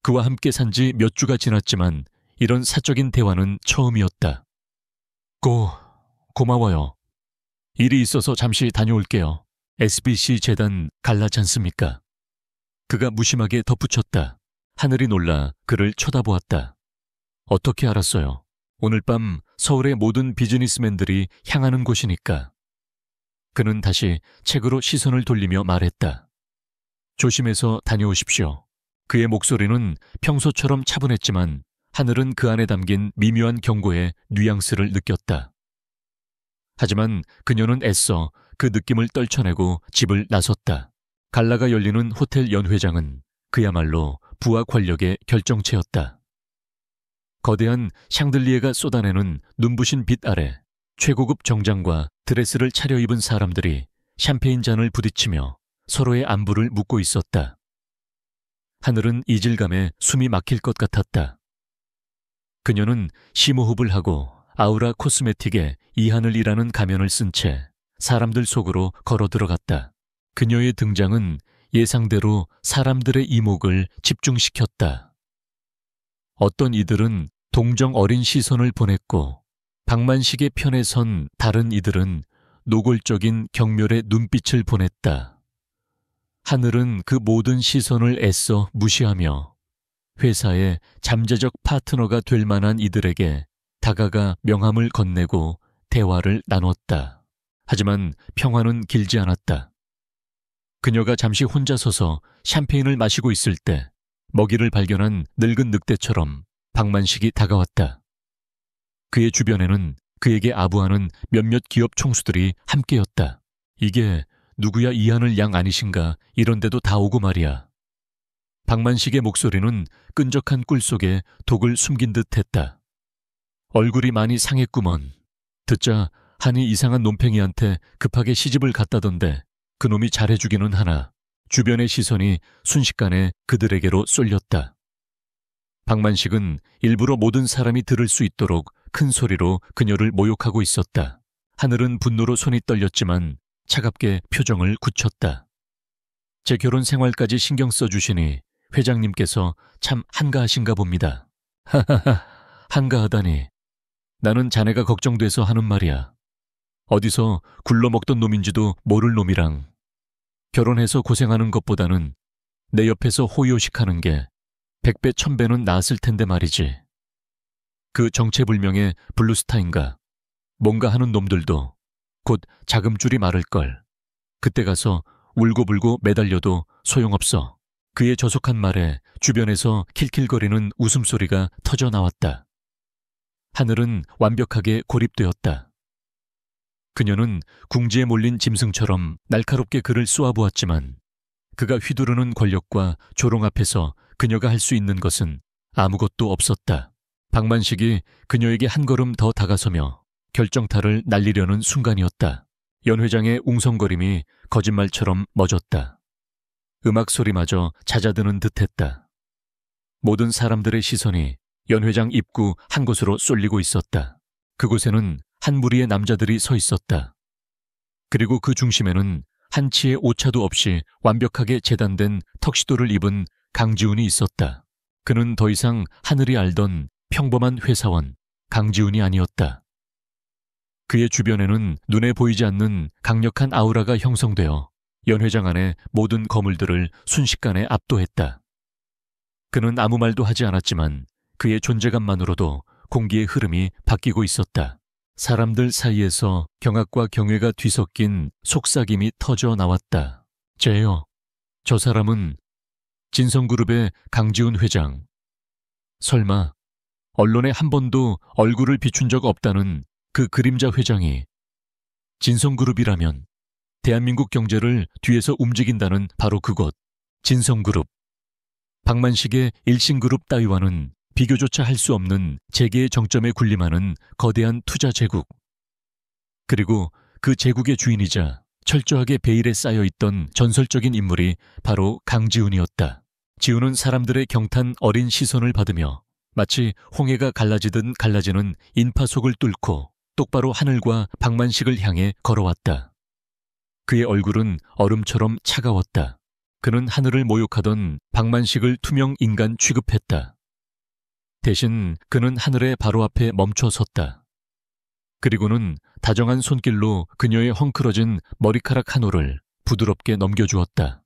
그와 함께 산 지 몇 주가 지났지만 이런 사적인 대화는 처음이었다. 고마워요. 일이 있어서 잠시 다녀올게요. SBC 재단 갈라지 않습니까? 그가 무심하게 덧붙였다. 하늘이 놀라 그를 쳐다보았다. 어떻게 알았어요? 오늘 밤 서울의 모든 비즈니스맨들이 향하는 곳이니까. 그는 다시 책으로 시선을 돌리며 말했다. 조심해서 다녀오십시오. 그의 목소리는 평소처럼 차분했지만 하늘은 그 안에 담긴 미묘한 경고의 뉘앙스를 느꼈다. 하지만 그녀는 애써 그 느낌을 떨쳐내고 집을 나섰다. 갈라가 열리는 호텔 연회장은 그야말로 부와 권력의 결정체였다. 거대한 샹들리에가 쏟아내는 눈부신 빛 아래 최고급 정장과 드레스를 차려입은 사람들이 샴페인 잔을 부딪히며 서로의 안부를 묻고 있었다. 하늘은 이질감에 숨이 막힐 것 같았다. 그녀는 심호흡을 하고 아우라 코스메틱의 이하늘이라는 가면을 쓴 채 사람들 속으로 걸어 들어갔다. 그녀의 등장은 예상대로 사람들의 이목을 집중시켰다. 어떤 이들은 동정 어린 시선을 보냈고 박만식의 편에 선 다른 이들은 노골적인 경멸의 눈빛을 보냈다. 하늘은 그 모든 시선을 애써 무시하며 회사의 잠재적 파트너가 될 만한 이들에게 다가가 명함을 건네고 대화를 나눴다. 하지만 평화는 길지 않았다. 그녀가 잠시 혼자 서서 샴페인을 마시고 있을 때 먹이를 발견한 늙은 늑대처럼 박만식이 다가왔다. 그의 주변에는 그에게 아부하는 몇몇 기업 총수들이 함께였다. 이게 누구야 이하늘 양 아니신가 이런데도 다 오고 말이야. 박만식의 목소리는 끈적한 꿀 속에 독을 숨긴 듯 했다. 얼굴이 많이 상했구먼. 듣자 한이 이상한 놈팽이한테 급하게 시집을 갔다던데 그놈이 잘해주기는 하나 주변의 시선이 순식간에 그들에게로 쏠렸다. 박만식은 일부러 모든 사람이 들을 수 있도록 큰 소리로 그녀를 모욕하고 있었다. 하늘은 분노로 손이 떨렸지만 차갑게 표정을 굳혔다. 제 결혼 생활까지 신경 써주시니 회장님께서 참 한가하신가 봅니다. 하하하, 한가하다니. 나는 자네가 걱정돼서 하는 말이야. 어디서 굴러먹던 놈인지도 모를 놈이랑 결혼해서 고생하는 것보다는 내 옆에서 호요식하는 게 100배 1000배는 나았을 텐데 말이지. 그 정체불명의 블루스타인가 뭔가 하는 놈들도 곧 자금줄이 마를걸. 그때 가서 울고불고 매달려도 소용없어. 그의 저속한 말에 주변에서 킬킬거리는 웃음소리가 터져나왔다. 하늘은 완벽하게 고립되었다. 그녀는 궁지에 몰린 짐승처럼 날카롭게 그를 쏘아보았지만 그가 휘두르는 권력과 조롱 앞에서 그녀가 할 수 있는 것은 아무것도 없었다. 박만식이 그녀에게 한 걸음 더 다가서며 결정타를 날리려는 순간이었다. 연 회장의 웅성거림이 거짓말처럼 멎었다. 음악 소리마저 잦아드는 듯했다. 모든 사람들의 시선이 연 회장 입구 한 곳으로 쏠리고 있었다. 그곳에는 한 무리의 남자들이 서 있었다. 그리고 그 중심에는 한치의 오차도 없이 완벽하게 재단된 턱시도를 입은 강지훈이 있었다. 그는 더 이상 하늘이 알던 평범한 회사원 강지훈이 아니었다. 그의 주변에는 눈에 보이지 않는 강력한 아우라가 형성되어 연 회장 안의 모든 거물들을 순식간에 압도했다. 그는 아무 말도 하지 않았지만 그의 존재감만으로도 공기의 흐름이 바뀌고 있었다. 사람들 사이에서 경악과 경외가 뒤섞인 속삭임이 터져 나왔다. 쟤요, 저 사람은 진성그룹의 강지훈 회장. 설마 언론에 한 번도 얼굴을 비춘 적 없다는 그 그림자 회장이 진성그룹이라면 대한민국 경제를 뒤에서 움직인다는 바로 그곳 진성그룹. 박만식의 일신그룹 따위와는 비교조차 할 수 없는 재계의 정점에 군림하는 거대한 투자 제국. 그리고 그 제국의 주인이자 철저하게 베일에 쌓여있던 전설적인 인물이 바로 강지훈이었다. 지훈은 사람들의 경탄 어린 시선을 받으며 마치 홍해가 갈라지듯 갈라지는 인파속을 뚫고 똑바로 하늘과 박만식을 향해 걸어왔다. 그의 얼굴은 얼음처럼 차가웠다. 그는 하늘을 모욕하던 박만식을 투명 인간 취급했다. 대신 그는 하늘의 바로 앞에 멈춰 섰다. 그리고는 다정한 손길로 그녀의 헝클어진 머리카락 한 올을 부드럽게 넘겨주었다.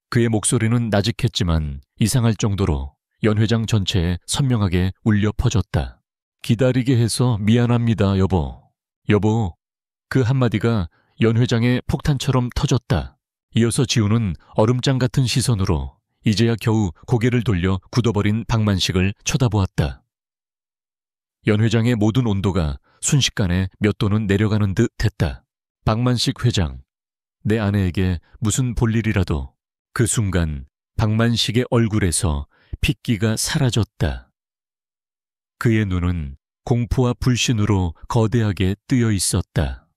그의 목소리는 나직했지만 이상할 정도로 연 회장 전체에 선명하게 울려 퍼졌다. 기다리게 해서 미안합니다, 여보. 여보. 그 한마디가 연 회장의 폭탄처럼 터졌다. 이어서 지훈은 얼음장 같은 시선으로 이제야 겨우 고개를 돌려 굳어버린 박만식을 쳐다보았다. 연 회장의 모든 온도가 순식간에 몇 도는 내려가는 듯 했다. 박만식 회장, 내 아내에게 무슨 볼일이라도. 그 순간 박만식의 얼굴에서 핏기가 사라졌다. 그의 눈은 공포와 불신으로 거대하게 뜨여 있었다.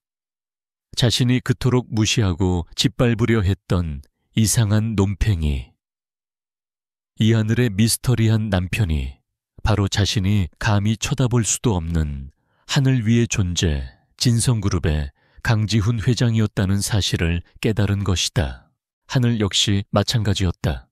자신이 그토록 무시하고 짓밟으려 했던 이상한 놈팽이. 이 하늘의 미스터리한 남편이 바로 자신이 감히 쳐다볼 수도 없는 하늘 위의 존재 진성그룹의 강지훈 회장이었다는 사실을 깨달은 것이다. 하늘 역시 마찬가지였다.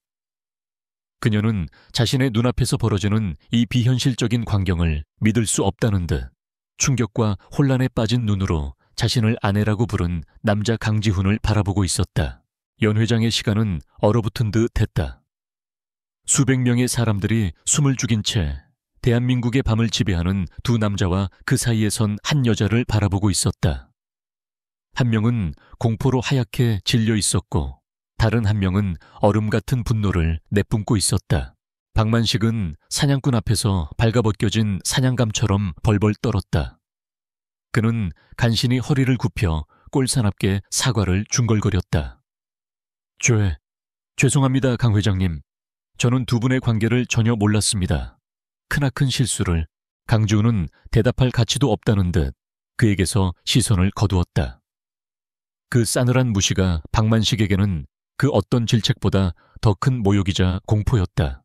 그녀는 자신의 눈앞에서 벌어지는 이 비현실적인 광경을 믿을 수 없다는 듯 충격과 혼란에 빠진 눈으로 자신을 아내라고 부른 남자 강지훈을 바라보고 있었다. 연 회장의 시간은 얼어붙은 듯 했다. 수백 명의 사람들이 숨을 죽인 채 대한민국의 밤을 지배하는 두 남자와 그 사이에 선 한 여자를 바라보고 있었다. 한 명은 공포로 하얗게 질려 있었고 다른 한 명은 얼음 같은 분노를 내뿜고 있었다. 박만식은 사냥꾼 앞에서 발가벗겨진 사냥감처럼 벌벌 떨었다. 그는 간신히 허리를 굽혀 꼴사납게 사과를 중걸거렸다. 죄송합니다, 강 회장님. 저는 두 분의 관계를 전혀 몰랐습니다. 크나큰 실수를. 강지훈은 대답할 가치도 없다는 듯 그에게서 시선을 거두었다. 그 싸늘한 무시가 박만식에게는 그 어떤 질책보다 더 큰 모욕이자 공포였다.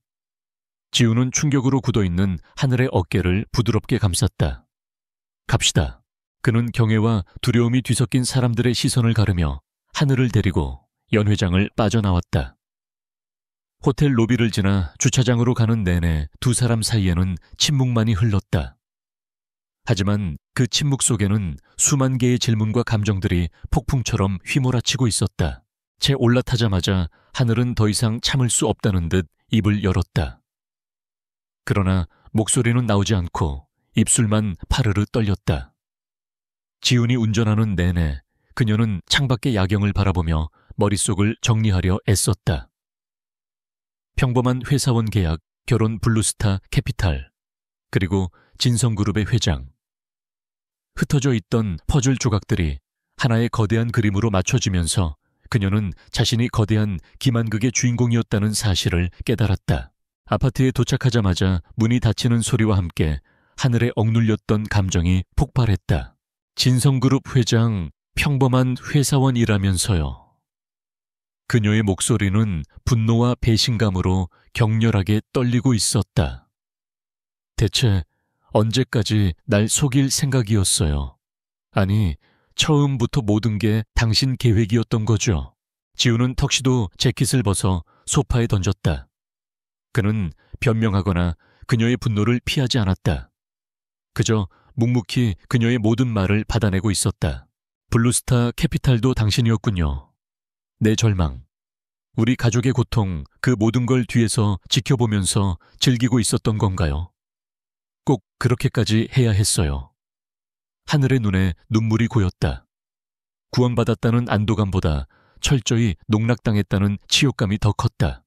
지우는 충격으로 굳어있는 하늘의 어깨를 부드럽게 감쌌다. 갑시다. 그는 경외와 두려움이 뒤섞인 사람들의 시선을 가르며 하늘을 데리고 연회장을 빠져나왔다. 호텔 로비를 지나 주차장으로 가는 내내 두 사람 사이에는 침묵만이 흘렀다. 하지만 그 침묵 속에는 수만 개의 질문과 감정들이 폭풍처럼 휘몰아치고 있었다. 채 올라타자마자 하늘은 더 이상 참을 수 없다는 듯 입을 열었다. 그러나 목소리는 나오지 않고 입술만 파르르 떨렸다. 지훈이 운전하는 내내 그녀는 창밖의 야경을 바라보며 머릿속을 정리하려 애썼다. 평범한 회사원 계약, 결혼 블루스타 캐피탈, 그리고 진성그룹의 회장. 흩어져 있던 퍼즐 조각들이 하나의 거대한 그림으로 맞춰지면서 그녀는 자신이 거대한 기만극의 주인공이었다는 사실을 깨달았다. 아파트에 도착하자마자 문이 닫히는 소리와 함께 하늘에 억눌렸던 감정이 폭발했다. 진성그룹 회장, 평범한 회사원이라면서요. 그녀의 목소리는 분노와 배신감으로 격렬하게 떨리고 있었다. 대체 언제까지 날 속일 생각이었어요? 아니, 처음부터 모든 게 당신 계획이었던 거죠. 지우는 턱시도 재킷을 벗어 소파에 던졌다. 그는 변명하거나 그녀의 분노를 피하지 않았다. 그저 묵묵히 그녀의 모든 말을 받아내고 있었다. 블루스타 캐피탈도 당신이었군요. 내 절망, 우리 가족의 고통, 그 모든 걸 뒤에서 지켜보면서 즐기고 있었던 건가요? 꼭 그렇게까지 해야 했어요. 하늘의 눈에 눈물이 고였다. 구원받았다는 안도감보다 철저히 농락당했다는 치욕감이 더 컸다.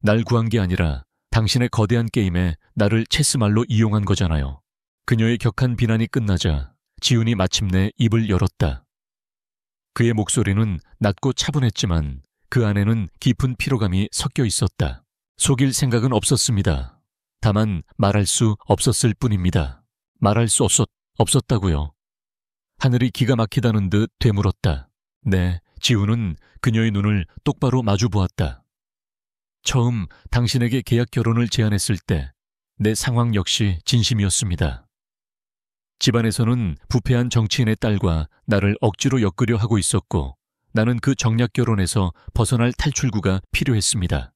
날 구한 게 아니라 당신의 거대한 게임에 나를 체스말로 이용한 거잖아요. 그녀의 격한 비난이 끝나자 지훈이 마침내 입을 열었다. 그의 목소리는 낮고 차분했지만 그 안에는 깊은 피로감이 섞여 있었다. 속일 생각은 없었습니다. 다만 말할 수 없었을 뿐입니다. 말할 수 없었다고요. 하늘이 기가 막히다는 듯 되물었다. 네, 지훈은 그녀의 눈을 똑바로 마주 보았다. 처음 당신에게 계약 결혼을 제안했을 때 내 상황 역시 진심이었습니다. 집안에서는 부패한 정치인의 딸과 나를 억지로 엮으려 하고 있었고 나는 그 정략 결혼에서 벗어날 탈출구가 필요했습니다.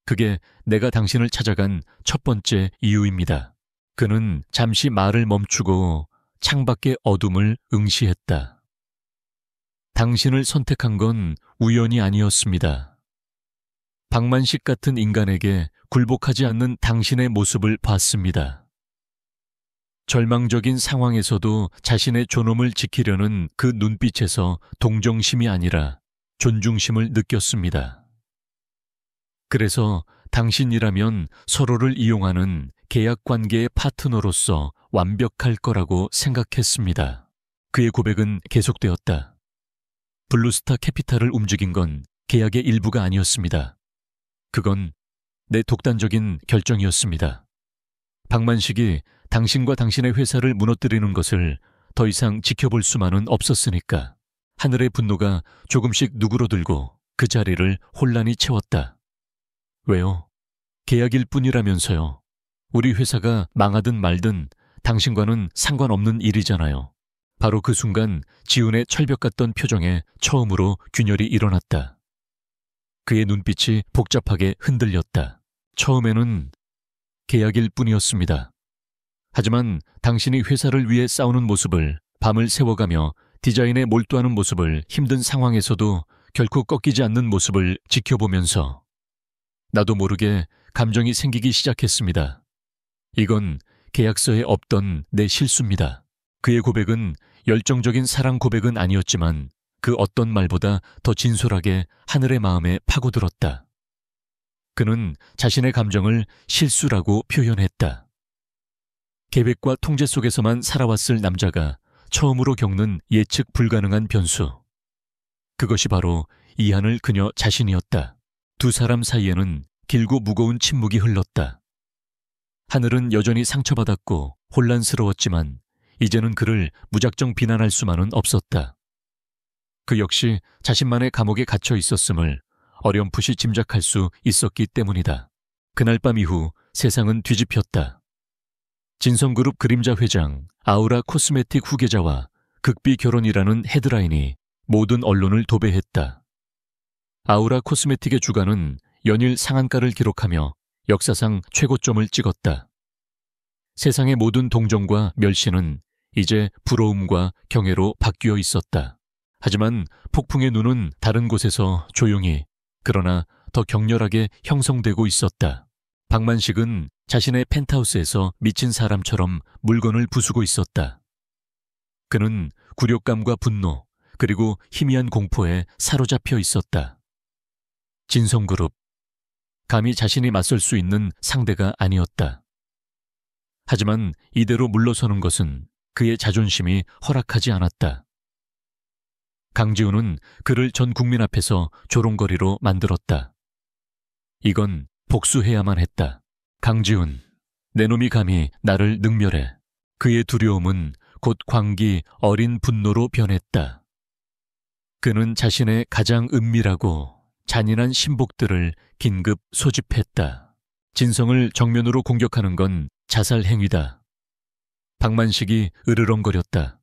그게 내가 당신을 찾아간 첫 번째 이유입니다. 그는 잠시 말을 멈추고 창밖의 어둠을 응시했다. 당신을 선택한 건 우연이 아니었습니다. 박만식 같은 인간에게 굴복하지 않는 당신의 모습을 봤습니다. 절망적인 상황에서도 자신의 존엄을 지키려는 그 눈빛에서 동정심이 아니라 존중심을 느꼈습니다. 그래서 당신이라면 서로를 이용하는 계약 관계의 파트너로서 완벽할 거라고 생각했습니다. 그의 고백은 계속되었다. 블루스타 캐피탈을 움직인 건 계약의 일부가 아니었습니다. 그건 내 독단적인 결정이었습니다. 박만식이 당신과 당신의 회사를 무너뜨리는 것을 더 이상 지켜볼 수만은 없었으니까. 하늘의 분노가 조금씩 누그러들고 그 자리를 혼란이 채웠다. 왜요? 계약일 뿐이라면서요. 우리 회사가 망하든 말든 당신과는 상관없는 일이잖아요. 바로 그 순간 지훈의 철벽 같던 표정에 처음으로 균열이 일어났다. 그의 눈빛이 복잡하게 흔들렸다. 처음에는 계약일 뿐이었습니다. 하지만 당신이 회사를 위해 싸우는 모습을, 밤을 새워가며 디자인에 몰두하는 모습을, 힘든 상황에서도 결코 꺾이지 않는 모습을 지켜보면서 나도 모르게 감정이 생기기 시작했습니다. 이건 계약서에 없던 내 실수입니다. 그의 고백은 열정적인 사랑 고백은 아니었지만 그 어떤 말보다 더 진솔하게 하늘의 마음에 파고들었다. 그는 자신의 감정을 실수라고 표현했다. 계획과 통제 속에서만 살아왔을 남자가 처음으로 겪는 예측 불가능한 변수. 그것이 바로 이한을 그녀 자신이었다. 두 사람 사이에는 길고 무거운 침묵이 흘렀다. 하늘은 여전히 상처받았고 혼란스러웠지만 이제는 그를 무작정 비난할 수만은 없었다. 그 역시 자신만의 감옥에 갇혀 있었음을 어렴풋이 짐작할 수 있었기 때문이다. 그날 밤 이후 세상은 뒤집혔다. 진성그룹 그림자 회장 아우라 코스메틱 후계자와 극비 결혼이라는 헤드라인이 모든 언론을 도배했다. 아우라 코스메틱의 주가는 연일 상한가를 기록하며 역사상 최고점을 찍었다. 세상의 모든 동정과 멸시는 이제 부러움과 경애로 바뀌어 있었다. 하지만 폭풍의 눈은 다른 곳에서 조용히 그러나 더 격렬하게 형성되고 있었다. 박만식은 자신의 펜트하우스에서 미친 사람처럼 물건을 부수고 있었다. 그는 굴욕감과 분노 그리고 희미한 공포에 사로잡혀 있었다. 진성그룹, 감히 자신이 맞설 수 있는 상대가 아니었다. 하지만 이대로 물러서는 것은 그의 자존심이 허락하지 않았다. 강지훈은 그를 전 국민 앞에서 조롱거리로 만들었다. 이건 복수해야만 했다. 강지훈, 내 놈이 감히 나를 능멸해. 그의 두려움은 곧 광기 어린 분노로 변했다. 그는 자신의 가장 은밀하고 잔인한 신복들을 긴급 소집했다. 진성을 정면으로 공격하는 건 자살 행위다. 박만식이 으르렁거렸다.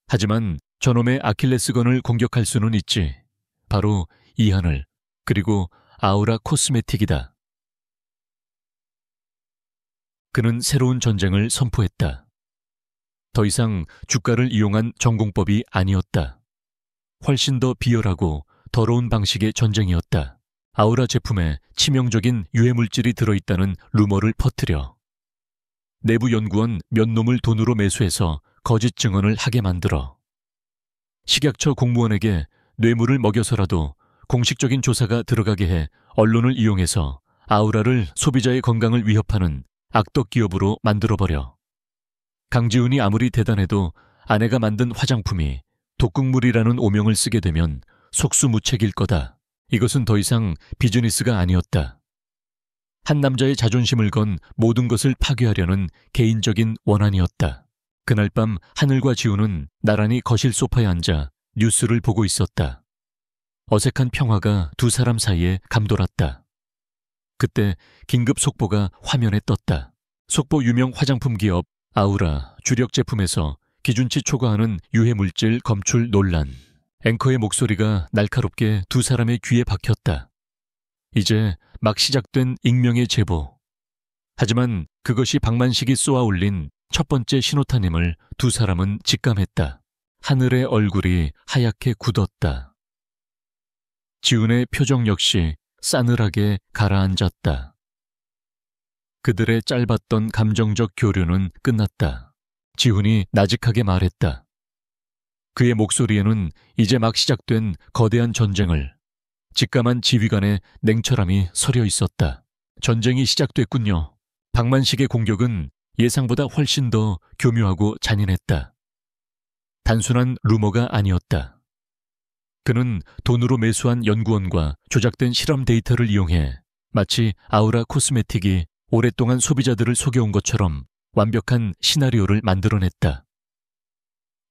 하지만 저놈의 아킬레스건을 공격할 수는 있지. 바로 이하늘 그리고 아우라 코스메틱이다. 그는 새로운 전쟁을 선포했다. 더 이상 주가를 이용한 전공법이 아니었다. 훨씬 더 비열하고 더러운 방식의 전쟁이었다. 아우라 제품에 치명적인 유해물질이 들어있다는 루머를 퍼뜨려 내부 연구원 몇 놈을 돈으로 매수해서 거짓 증언을 하게 만들어 식약처 공무원에게 뇌물을 먹여서라도 공식적인 조사가 들어가게 해 언론을 이용해서 아우라를 소비자의 건강을 위협하는 악덕 기업으로 만들어버려. 강지훈이 아무리 대단해도 아내가 만든 화장품이 독극물이라는 오명을 쓰게 되면 속수무책일 거다. 이것은 더 이상 비즈니스가 아니었다. 한 남자의 자존심을 건 모든 것을 파괴하려는 개인적인 원한이었다. 그날 밤 하늘과 지훈은 나란히 거실 소파에 앉아 뉴스를 보고 있었다. 어색한 평화가 두 사람 사이에 감돌았다. 그때 긴급 속보가 화면에 떴다. 속보 유명 화장품 기업 아우라 주력 제품에서 기준치 초과하는 유해물질 검출 논란. 앵커의 목소리가 날카롭게 두 사람의 귀에 박혔다. 이제 막 시작된 익명의 제보. 하지만 그것이 박만식이 쏘아올린 첫 번째 신호탄임을 두 사람은 직감했다. 하늘의 얼굴이 하얗게 굳었다. 지훈의 표정 역시 싸늘하게 가라앉았다. 그들의 짧았던 감정적 교류는 끝났다. 지훈이 나직하게 말했다. 그의 목소리에는 이제 막 시작된 거대한 전쟁을 직감한 지휘관의 냉철함이 서려 있었다. 전쟁이 시작됐군요. 박만식의 공격은 예상보다 훨씬 더 교묘하고 잔인했다. 단순한 루머가 아니었다. 그는 돈으로 매수한 연구원과 조작된 실험 데이터를 이용해 마치 아우라 코스메틱이 오랫동안 소비자들을 속여온 것처럼 완벽한 시나리오를 만들어냈다.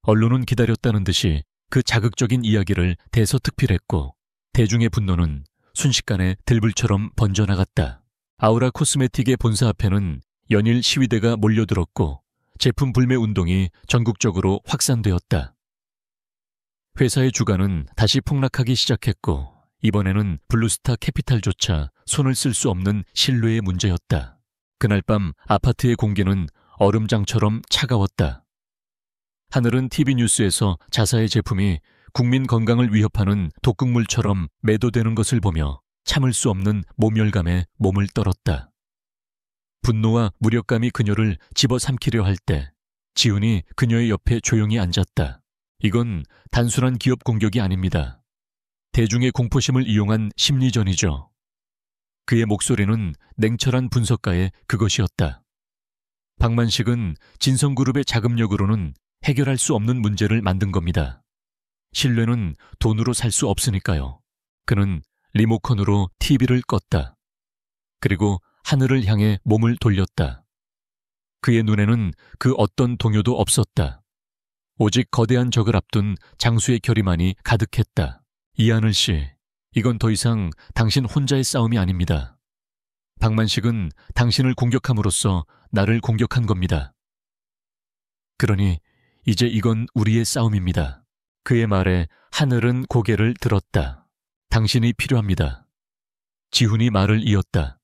언론은 기다렸다는 듯이 그 자극적인 이야기를 대서특필했고 대중의 분노는 순식간에 들불처럼 번져나갔다. 아우라 코스메틱의 본사 앞에는 연일 시위대가 몰려들었고 제품 불매 운동이 전국적으로 확산되었다. 회사의 주가는 다시 폭락하기 시작했고 이번에는 블루스타 캐피탈조차 손을 쓸 수 없는 신뢰의 문제였다. 그날 밤 아파트의 공기는 얼음장처럼 차가웠다. 하늘은 TV뉴스에서 자사의 제품이 국민 건강을 위협하는 독극물처럼 매도되는 것을 보며 참을 수 없는 모멸감에 몸을 떨었다. 분노와 무력감이 그녀를 집어삼키려 할 때 지훈이 그녀의 옆에 조용히 앉았다. 이건 단순한 기업 공격이 아닙니다. 대중의 공포심을 이용한 심리전이죠. 그의 목소리는 냉철한 분석가의 그것이었다. 박만식은 진성그룹의 자금력으로는 해결할 수 없는 문제를 만든 겁니다. 신뢰는 돈으로 살 수 없으니까요. 그는 리모컨으로 TV를 껐다. 그리고 하늘을 향해 몸을 돌렸다. 그의 눈에는 그 어떤 동요도 없었다. 오직 거대한 적을 앞둔 장수의 결의만이 가득했다. 이하늘 씨, 이건 더 이상 당신 혼자의 싸움이 아닙니다. 박만식은 당신을 공격함으로써 나를 공격한 겁니다. 그러니 이제 이건 우리의 싸움입니다. 그의 말에 하늘은 고개를 들었다. 당신이 필요합니다. 지훈이 말을 이었다.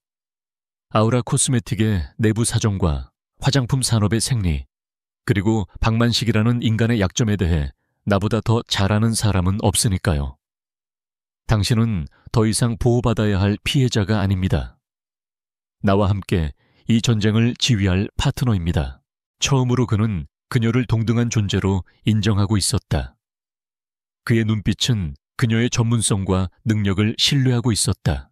아우라 코스메틱의 내부 사정과 화장품 산업의 생리, 그리고 박만식이라는 인간의 약점에 대해 나보다 더 잘 아는 사람은 없으니까요. 당신은 더 이상 보호받아야 할 피해자가 아닙니다. 나와 함께 이 전쟁을 지휘할 파트너입니다. 처음으로 그는 그녀를 동등한 존재로 인정하고 있었다. 그의 눈빛은 그녀의 전문성과 능력을 신뢰하고 있었다.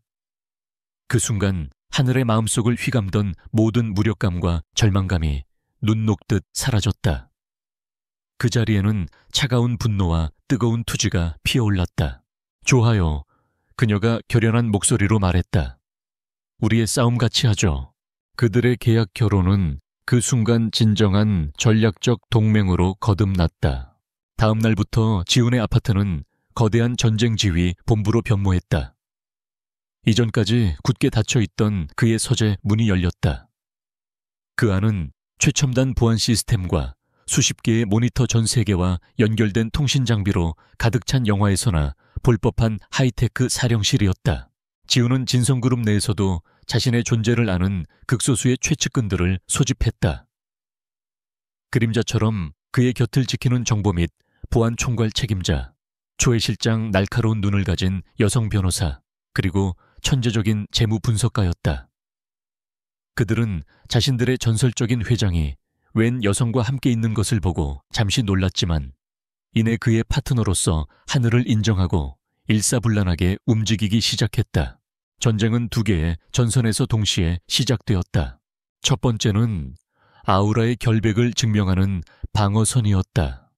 그 순간 하늘의 마음속을 휘감던 모든 무력감과 절망감이 눈 녹듯 사라졌다. 그 자리에는 차가운 분노와 뜨거운 투지가 피어올랐다. 좋아요. 그녀가 결연한 목소리로 말했다. 우리의 싸움 같이 하죠. 그들의 계약 결혼은 그 순간 진정한 전략적 동맹으로 거듭났다. 다음 날부터 지훈의 아파트는 거대한 전쟁지휘 본부로 변모했다. 이전까지 굳게 닫혀있던 그의 서재 문이 열렸다. 그 안은 최첨단 보안 시스템과 수십 개의 모니터 전 세계와 연결된 통신 장비로 가득 찬 영화에서나 볼 법한 하이테크 사령실이었다. 지훈은 진성그룹 내에서도 자신의 존재를 아는 극소수의 최측근들을 소집했다. 그림자처럼 그의 곁을 지키는 정보 및 보안 총괄 책임자, 초회 실장 날카로운 눈을 가진 여성 변호사, 그리고 천재적인 재무 분석가였다. 그들은 자신들의 전설적인 회장이 웬 여성과 함께 있는 것을 보고 잠시 놀랐지만 이내 그의 파트너로서 하늘을 인정하고 일사불란하게 움직이기 시작했다. 전쟁은 두 개의 전선에서 동시에 시작되었다. 첫 번째는 아우라의 결백을 증명하는 방어선이었다.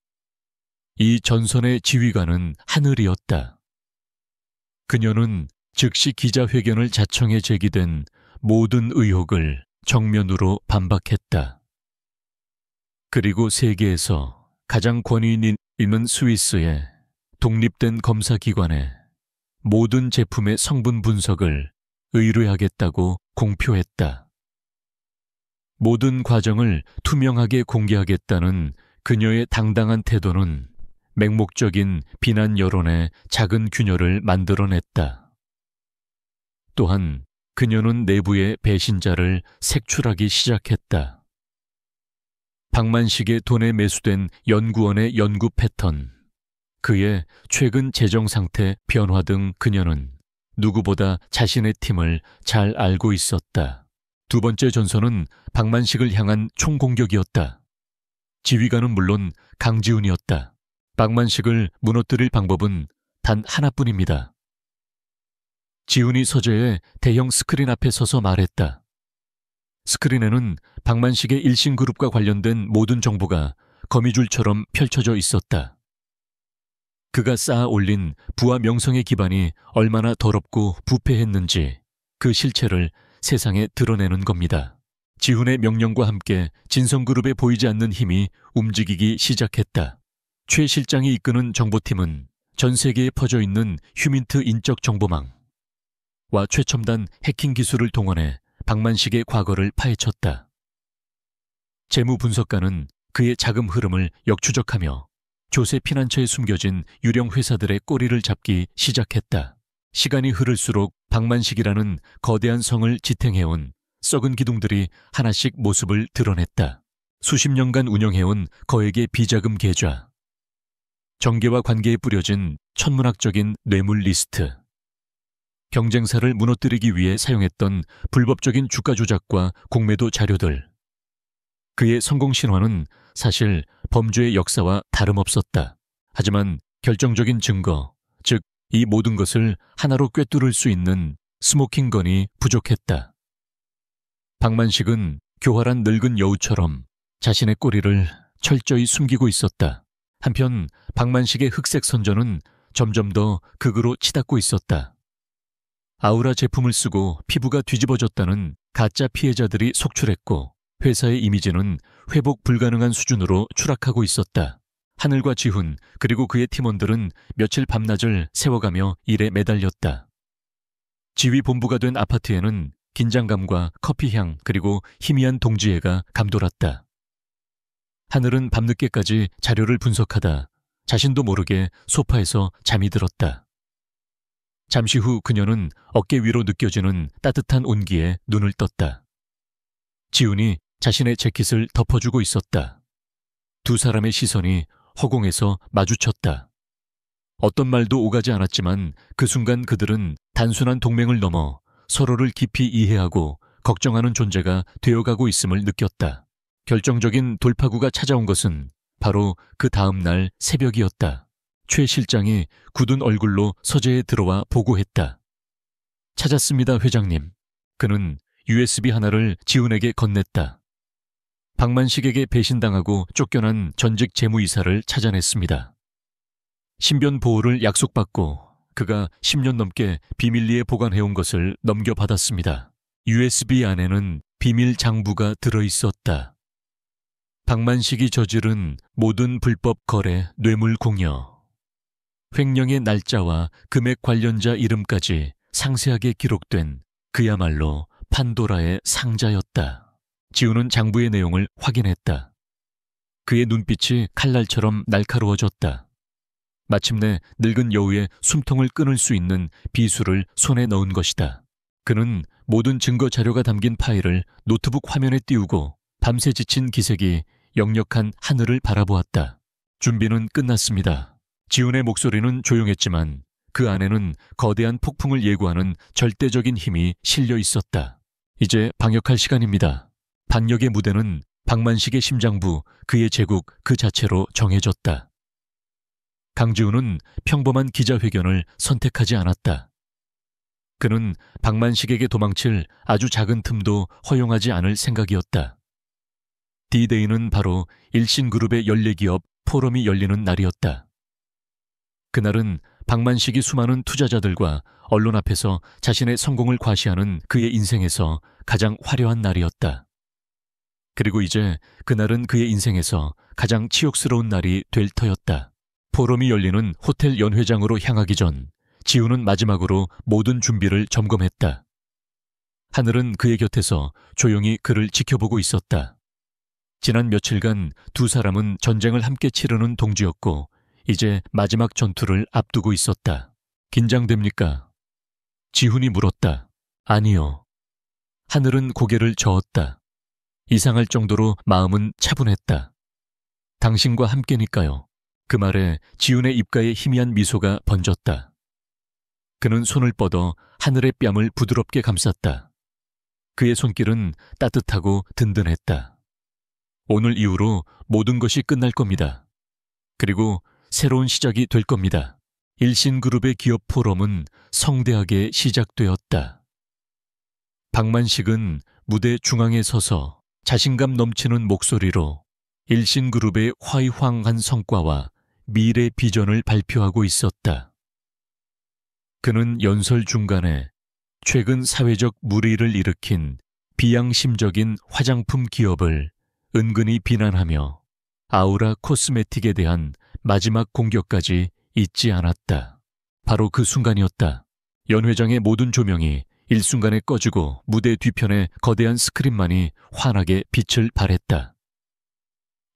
이 전선의 지휘관은 하늘이었다. 그녀는 즉시 기자회견을 자청해 제기된 모든 의혹을 정면으로 반박했다. 그리고 세계에서 가장 권위 있는 스위스의 독립된 검사기관에 모든 제품의 성분 분석을 의뢰하겠다고 공표했다. 모든 과정을 투명하게 공개하겠다는 그녀의 당당한 태도는 맹목적인 비난 여론의 작은 균열을 만들어냈다. 또한 그녀는 내부의 배신자를 색출하기 시작했다. 박만식의 돈에 매수된 연구원의 연구 패턴, 그의 최근 재정 상태 변화 등 그녀는 누구보다 자신의 팀을 잘 알고 있었다. 두 번째 전선은 박만식을 향한 총공격이었다. 지휘관은 물론 강지훈이었다. 박만식을 무너뜨릴 방법은 단 하나뿐입니다. 지훈이 서재에 대형 스크린 앞에 서서 말했다. 스크린에는 박만식의 일신그룹과 관련된 모든 정보가 거미줄처럼 펼쳐져 있었다. 그가 쌓아 올린 부와 명성의 기반이 얼마나 더럽고 부패했는지 그 실체를 세상에 드러내는 겁니다. 지훈의 명령과 함께 진성그룹에 보이지 않는 힘이 움직이기 시작했다. 최 실장이 이끄는 정보팀은 전 세계에 퍼져 있는 휴민트 인적 정보망 와 최첨단 해킹 기술을 동원해 박만식의 과거를 파헤쳤다. 재무 분석가는 그의 자금 흐름을 역추적하며 조세 피난처에 숨겨진 유령 회사들의 꼬리를 잡기 시작했다. 시간이 흐를수록 박만식이라는 거대한 성을 지탱해온 썩은 기둥들이 하나씩 모습을 드러냈다. 수십 년간 운영해온 거액의 비자금 계좌, 정계와 관계에 뿌려진 천문학적인 뇌물 리스트, 경쟁사를 무너뜨리기 위해 사용했던 불법적인 주가 조작과 공매도 자료들. 그의 성공 신화는 사실 범죄의 역사와 다름없었다. 하지만 결정적인 증거, 즉 이 모든 것을 하나로 꿰뚫을 수 있는 스모킹건이 부족했다. 박만식은 교활한 늙은 여우처럼 자신의 꼬리를 철저히 숨기고 있었다. 한편 박만식의 흑색 선전은 점점 더 극으로 치닫고 있었다. 아우라 제품을 쓰고 피부가 뒤집어졌다는 가짜 피해자들이 속출했고 회사의 이미지는 회복 불가능한 수준으로 추락하고 있었다. 하늘과 지훈 그리고 그의 팀원들은 며칠 밤낮을 세워가며 일에 매달렸다. 지휘 본부가 된 아파트에는 긴장감과 커피향 그리고 희미한 동지애가 감돌았다. 하늘은 밤늦게까지 자료를 분석하다 자신도 모르게 소파에서 잠이 들었다. 잠시 후 그녀는 어깨 위로 느껴지는 따뜻한 온기에 눈을 떴다. 지훈이 자신의 재킷을 덮어주고 있었다. 두 사람의 시선이 허공에서 마주쳤다. 어떤 말도 오가지 않았지만 그 순간 그들은 단순한 동맹을 넘어 서로를 깊이 이해하고 걱정하는 존재가 되어가고 있음을 느꼈다. 결정적인 돌파구가 찾아온 것은 바로 그 다음 날 새벽이었다. 최 실장이 굳은 얼굴로 서재에 들어와 보고했다. 찾았습니다, 회장님. 그는 USB 하나를 지훈에게 건넸다. 박만식에게 배신당하고 쫓겨난 전직 재무이사를 찾아냈습니다. 신변 보호를 약속받고 그가 10년 넘게 비밀리에 보관해온 것을 넘겨받았습니다. USB 안에는 비밀 장부가 들어있었다. 박만식이 저지른 모든 불법 거래, 뇌물 공여, 횡령의 날짜와 금액 관련자 이름까지 상세하게 기록된 그야말로 판도라의 상자였다. 지훈은 장부의 내용을 확인했다. 그의 눈빛이 칼날처럼 날카로워졌다. 마침내 늙은 여우의 숨통을 끊을 수 있는 비수를 손에 넣은 것이다. 그는 모든 증거 자료가 담긴 파일을 노트북 화면에 띄우고 밤새 지친 기색이 역력한 하늘을 바라보았다. 준비는 끝났습니다. 지훈의 목소리는 조용했지만 그 안에는 거대한 폭풍을 예고하는 절대적인 힘이 실려 있었다. 이제 방역할 시간입니다. 반역의 무대는 박만식의 심장부, 그의 제국 그 자체로 정해졌다. 강지훈은 평범한 기자회견을 선택하지 않았다. 그는 박만식에게 도망칠 아주 작은 틈도 허용하지 않을 생각이었다. D-Day는 바로 일신그룹의 연례기업 포럼이 열리는 날이었다. 그날은 박만식이 수많은 투자자들과 언론 앞에서 자신의 성공을 과시하는 그의 인생에서 가장 화려한 날이었다. 그리고 이제 그날은 그의 인생에서 가장 치욕스러운 날이 될 터였다. 포럼이 열리는 호텔 연회장으로 향하기 전 지훈은 마지막으로 모든 준비를 점검했다. 하늘은 그의 곁에서 조용히 그를 지켜보고 있었다. 지난 며칠간 두 사람은 전쟁을 함께 치르는 동지였고 이제 마지막 전투를 앞두고 있었다. 긴장됩니까? 지훈이 물었다. 아니요. 하늘은 고개를 저었다. 이상할 정도로 마음은 차분했다. 당신과 함께니까요. 그 말에 지훈의 입가에 희미한 미소가 번졌다. 그는 손을 뻗어 하늘의 뺨을 부드럽게 감쌌다. 그의 손길은 따뜻하고 든든했다. 오늘 이후로 모든 것이 끝날 겁니다. 그리고 새로운 시작이 될 겁니다. 일신그룹의 기업 포럼은 성대하게 시작되었다. 박만식은 무대 중앙에 서서 자신감 넘치는 목소리로 일신그룹의 화이황한 성과와 미래 비전을 발표하고 있었다. 그는 연설 중간에 최근 사회적 물의를 일으킨 비양심적인 화장품 기업을 은근히 비난하며 아우라 코스메틱에 대한 마지막 공격까지 잊지 않았다. 바로 그 순간이었다. 연회장의 모든 조명이 일순간에 꺼지고 무대 뒤편에 거대한 스크린만이 환하게 빛을 발했다.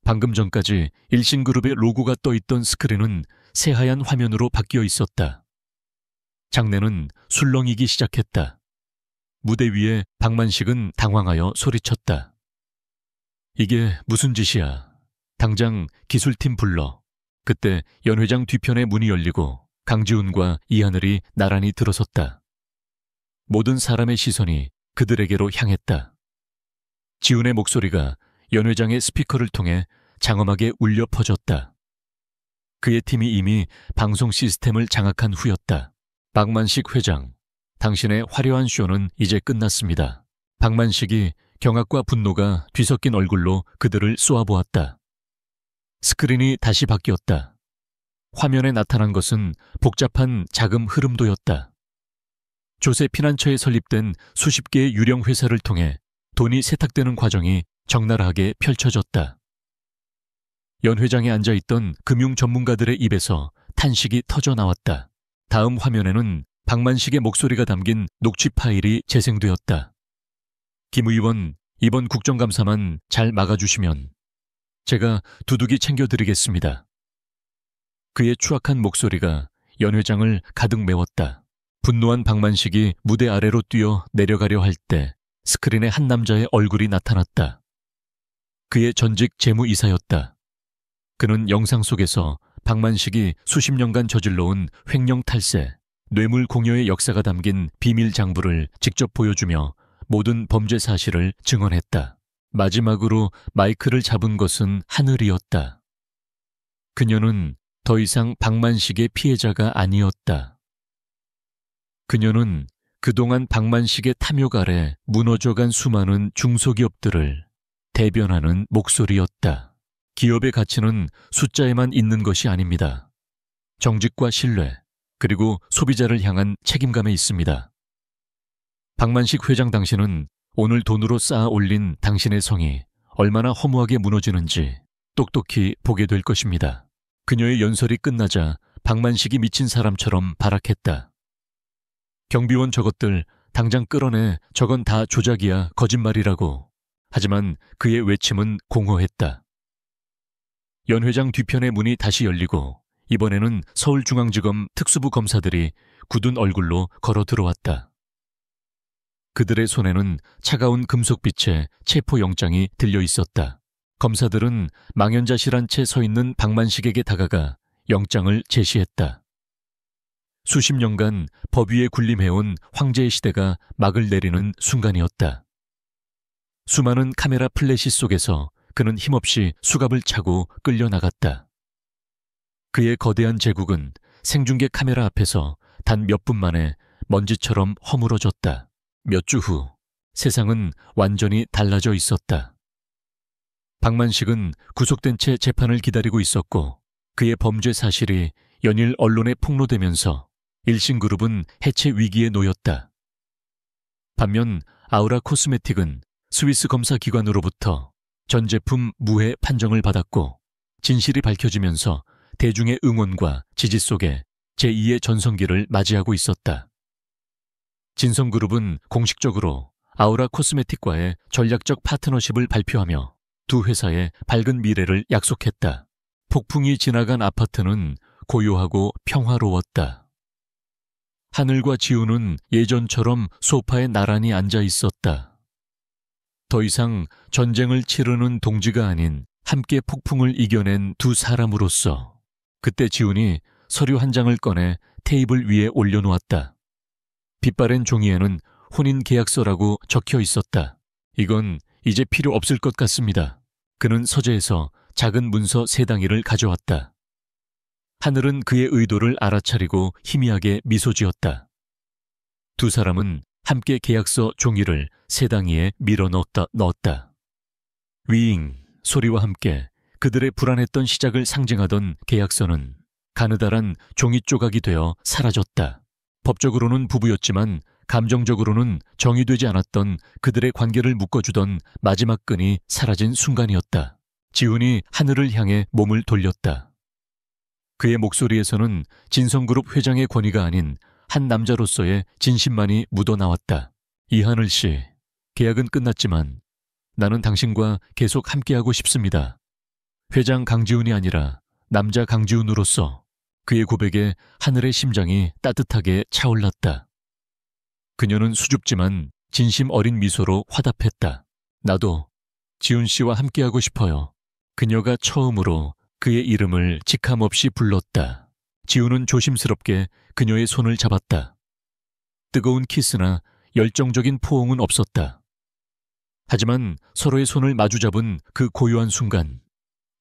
방금 전까지 일신그룹의 로고가 떠있던 스크린은 새하얀 화면으로 바뀌어 있었다. 장내는 술렁이기 시작했다. 무대 위에 박만식은 당황하여 소리쳤다. 이게 무슨 짓이야. 당장 기술팀 불러. 그때 연회장 뒤편의 문이 열리고 강지훈과 이하늘이 나란히 들어섰다. 모든 사람의 시선이 그들에게로 향했다. 지훈의 목소리가 연회장의 스피커를 통해 장엄하게 울려 퍼졌다. 그의 팀이 이미 방송 시스템을 장악한 후였다. 박만식 회장, 당신의 화려한 쇼는 이제 끝났습니다. 박만식이 경악과 분노가 뒤섞인 얼굴로 그들을 쏘아보았다. 스크린이 다시 바뀌었다. 화면에 나타난 것은 복잡한 자금 흐름도였다. 조세 피난처에 설립된 수십 개의 유령 회사를 통해 돈이 세탁되는 과정이 적나라하게 펼쳐졌다. 연 회장에 앉아있던 금융 전문가들의 입에서 탄식이 터져 나왔다. 다음 화면에는 박만식의 목소리가 담긴 녹취 파일이 재생되었다. 김 의원, 이번 국정감사만 잘 막아주시면 제가 두둑이 챙겨드리겠습니다. 그의 추악한 목소리가 연 회장을 가득 메웠다. 분노한 박만식이 무대 아래로 뛰어 내려가려 할 때 스크린에 한 남자의 얼굴이 나타났다. 그의 전직 재무이사였다. 그는 영상 속에서 박만식이 수십 년간 저질러온 횡령 탈세, 뇌물 공여의 역사가 담긴 비밀 장부를 직접 보여주며 모든 범죄 사실을 증언했다. 마지막으로 마이크를 잡은 것은 하늘이었다. 그녀는 더 이상 박만식의 피해자가 아니었다. 그녀는 그동안 박만식의 탐욕 아래 무너져간 수많은 중소기업들을 대변하는 목소리였다. 기업의 가치는 숫자에만 있는 것이 아닙니다. 정직과 신뢰, 그리고 소비자를 향한 책임감에 있습니다. 박만식 회장 당신은 오늘 돈으로 쌓아 올린 당신의 성이 얼마나 허무하게 무너지는지 똑똑히 보게 될 것입니다. 그녀의 연설이 끝나자 박만식이 미친 사람처럼 발악했다. 경비원 저것들 당장 끌어내. 저건 다 조작이야. 거짓말이라고. 하지만 그의 외침은 공허했다. 연 회장 뒤편의 문이 다시 열리고 이번에는 서울중앙지검 특수부 검사들이 굳은 얼굴로 걸어 들어왔다. 그들의 손에는 차가운 금속빛의 체포영장이 들려 있었다. 검사들은 망연자실한 채 서 있는 박만식에게 다가가 영장을 제시했다. 수십 년간 법 위에 군림해온 황제의 시대가 막을 내리는 순간이었다. 수많은 카메라 플래시 속에서 그는 힘없이 수갑을 차고 끌려나갔다. 그의 거대한 제국은 생중계 카메라 앞에서 단 몇 분 만에 먼지처럼 허물어졌다. 몇 주 후 세상은 완전히 달라져 있었다. 박만식은 구속된 채 재판을 기다리고 있었고 그의 범죄 사실이 연일 언론에 폭로되면서 일신그룹은 해체 위기에 놓였다. 반면 아우라 코스메틱은 스위스 검사기관으로부터 전 제품 무해 판정을 받았고 진실이 밝혀지면서 대중의 응원과 지지 속에 제2의 전성기를 맞이하고 있었다. 진성그룹은 공식적으로 아우라 코스메틱과의 전략적 파트너십을 발표하며 두 회사의 밝은 미래를 약속했다. 폭풍이 지나간 아파트는 고요하고 평화로웠다. 하늘과 지우는 예전처럼 소파에 나란히 앉아 있었다. 더 이상 전쟁을 치르는 동지가 아닌 함께 폭풍을 이겨낸 두 사람으로서 그때 지훈이 서류 한 장을 꺼내 테이블 위에 올려놓았다. 빛바랜 종이에는 혼인계약서라고 적혀 있었다. 이건 이제 필요 없을 것 같습니다. 그는 서재에서 작은 문서 3덩이를 가져왔다. 하늘은 그의 의도를 알아차리고 희미하게 미소 지었다. 두 사람은 함께 계약서 종이를 3덩이에 밀어 넣었다. 위잉 소리와 함께 그들의 불안했던 시작을 상징하던 계약서는 가느다란 종이 조각이 되어 사라졌다. 법적으로는 부부였지만 감정적으로는 정의되지 않았던 그들의 관계를 묶어주던 마지막 끈이 사라진 순간이었다. 지훈이 하늘을 향해 몸을 돌렸다. 그의 목소리에서는 진성그룹 회장의 권위가 아닌 한 남자로서의 진심만이 묻어나왔다. 이하늘 씨, 계약은 끝났지만 나는 당신과 계속 함께하고 싶습니다. 회장 강지훈이 아니라 남자 강지훈으로서. 그의 고백에 하늘의 심장이 따뜻하게 차올랐다. 그녀는 수줍지만 진심 어린 미소로 화답했다. 나도 지훈 씨와 함께하고 싶어요. 그녀가 처음으로 그의 이름을 직함없이 불렀다. 지훈은 조심스럽게 그녀의 손을 잡았다. 뜨거운 키스나 열정적인 포옹은 없었다. 하지만 서로의 손을 마주잡은 그 고요한 순간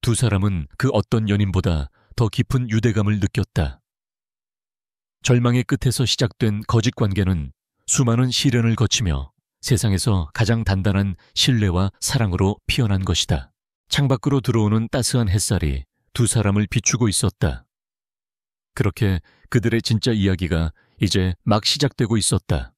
두 사람은 그 어떤 연인보다 더 깊은 유대감을 느꼈다. 절망의 끝에서 시작된 거짓 관계는 수많은 시련을 거치며 세상에서 가장 단단한 신뢰와 사랑으로 피어난 것이다. 창밖으로 들어오는 따스한 햇살이 두 사람을 비추고 있었다. 그렇게 그들의 진짜 이야기가 이제 막 시작되고 있었다.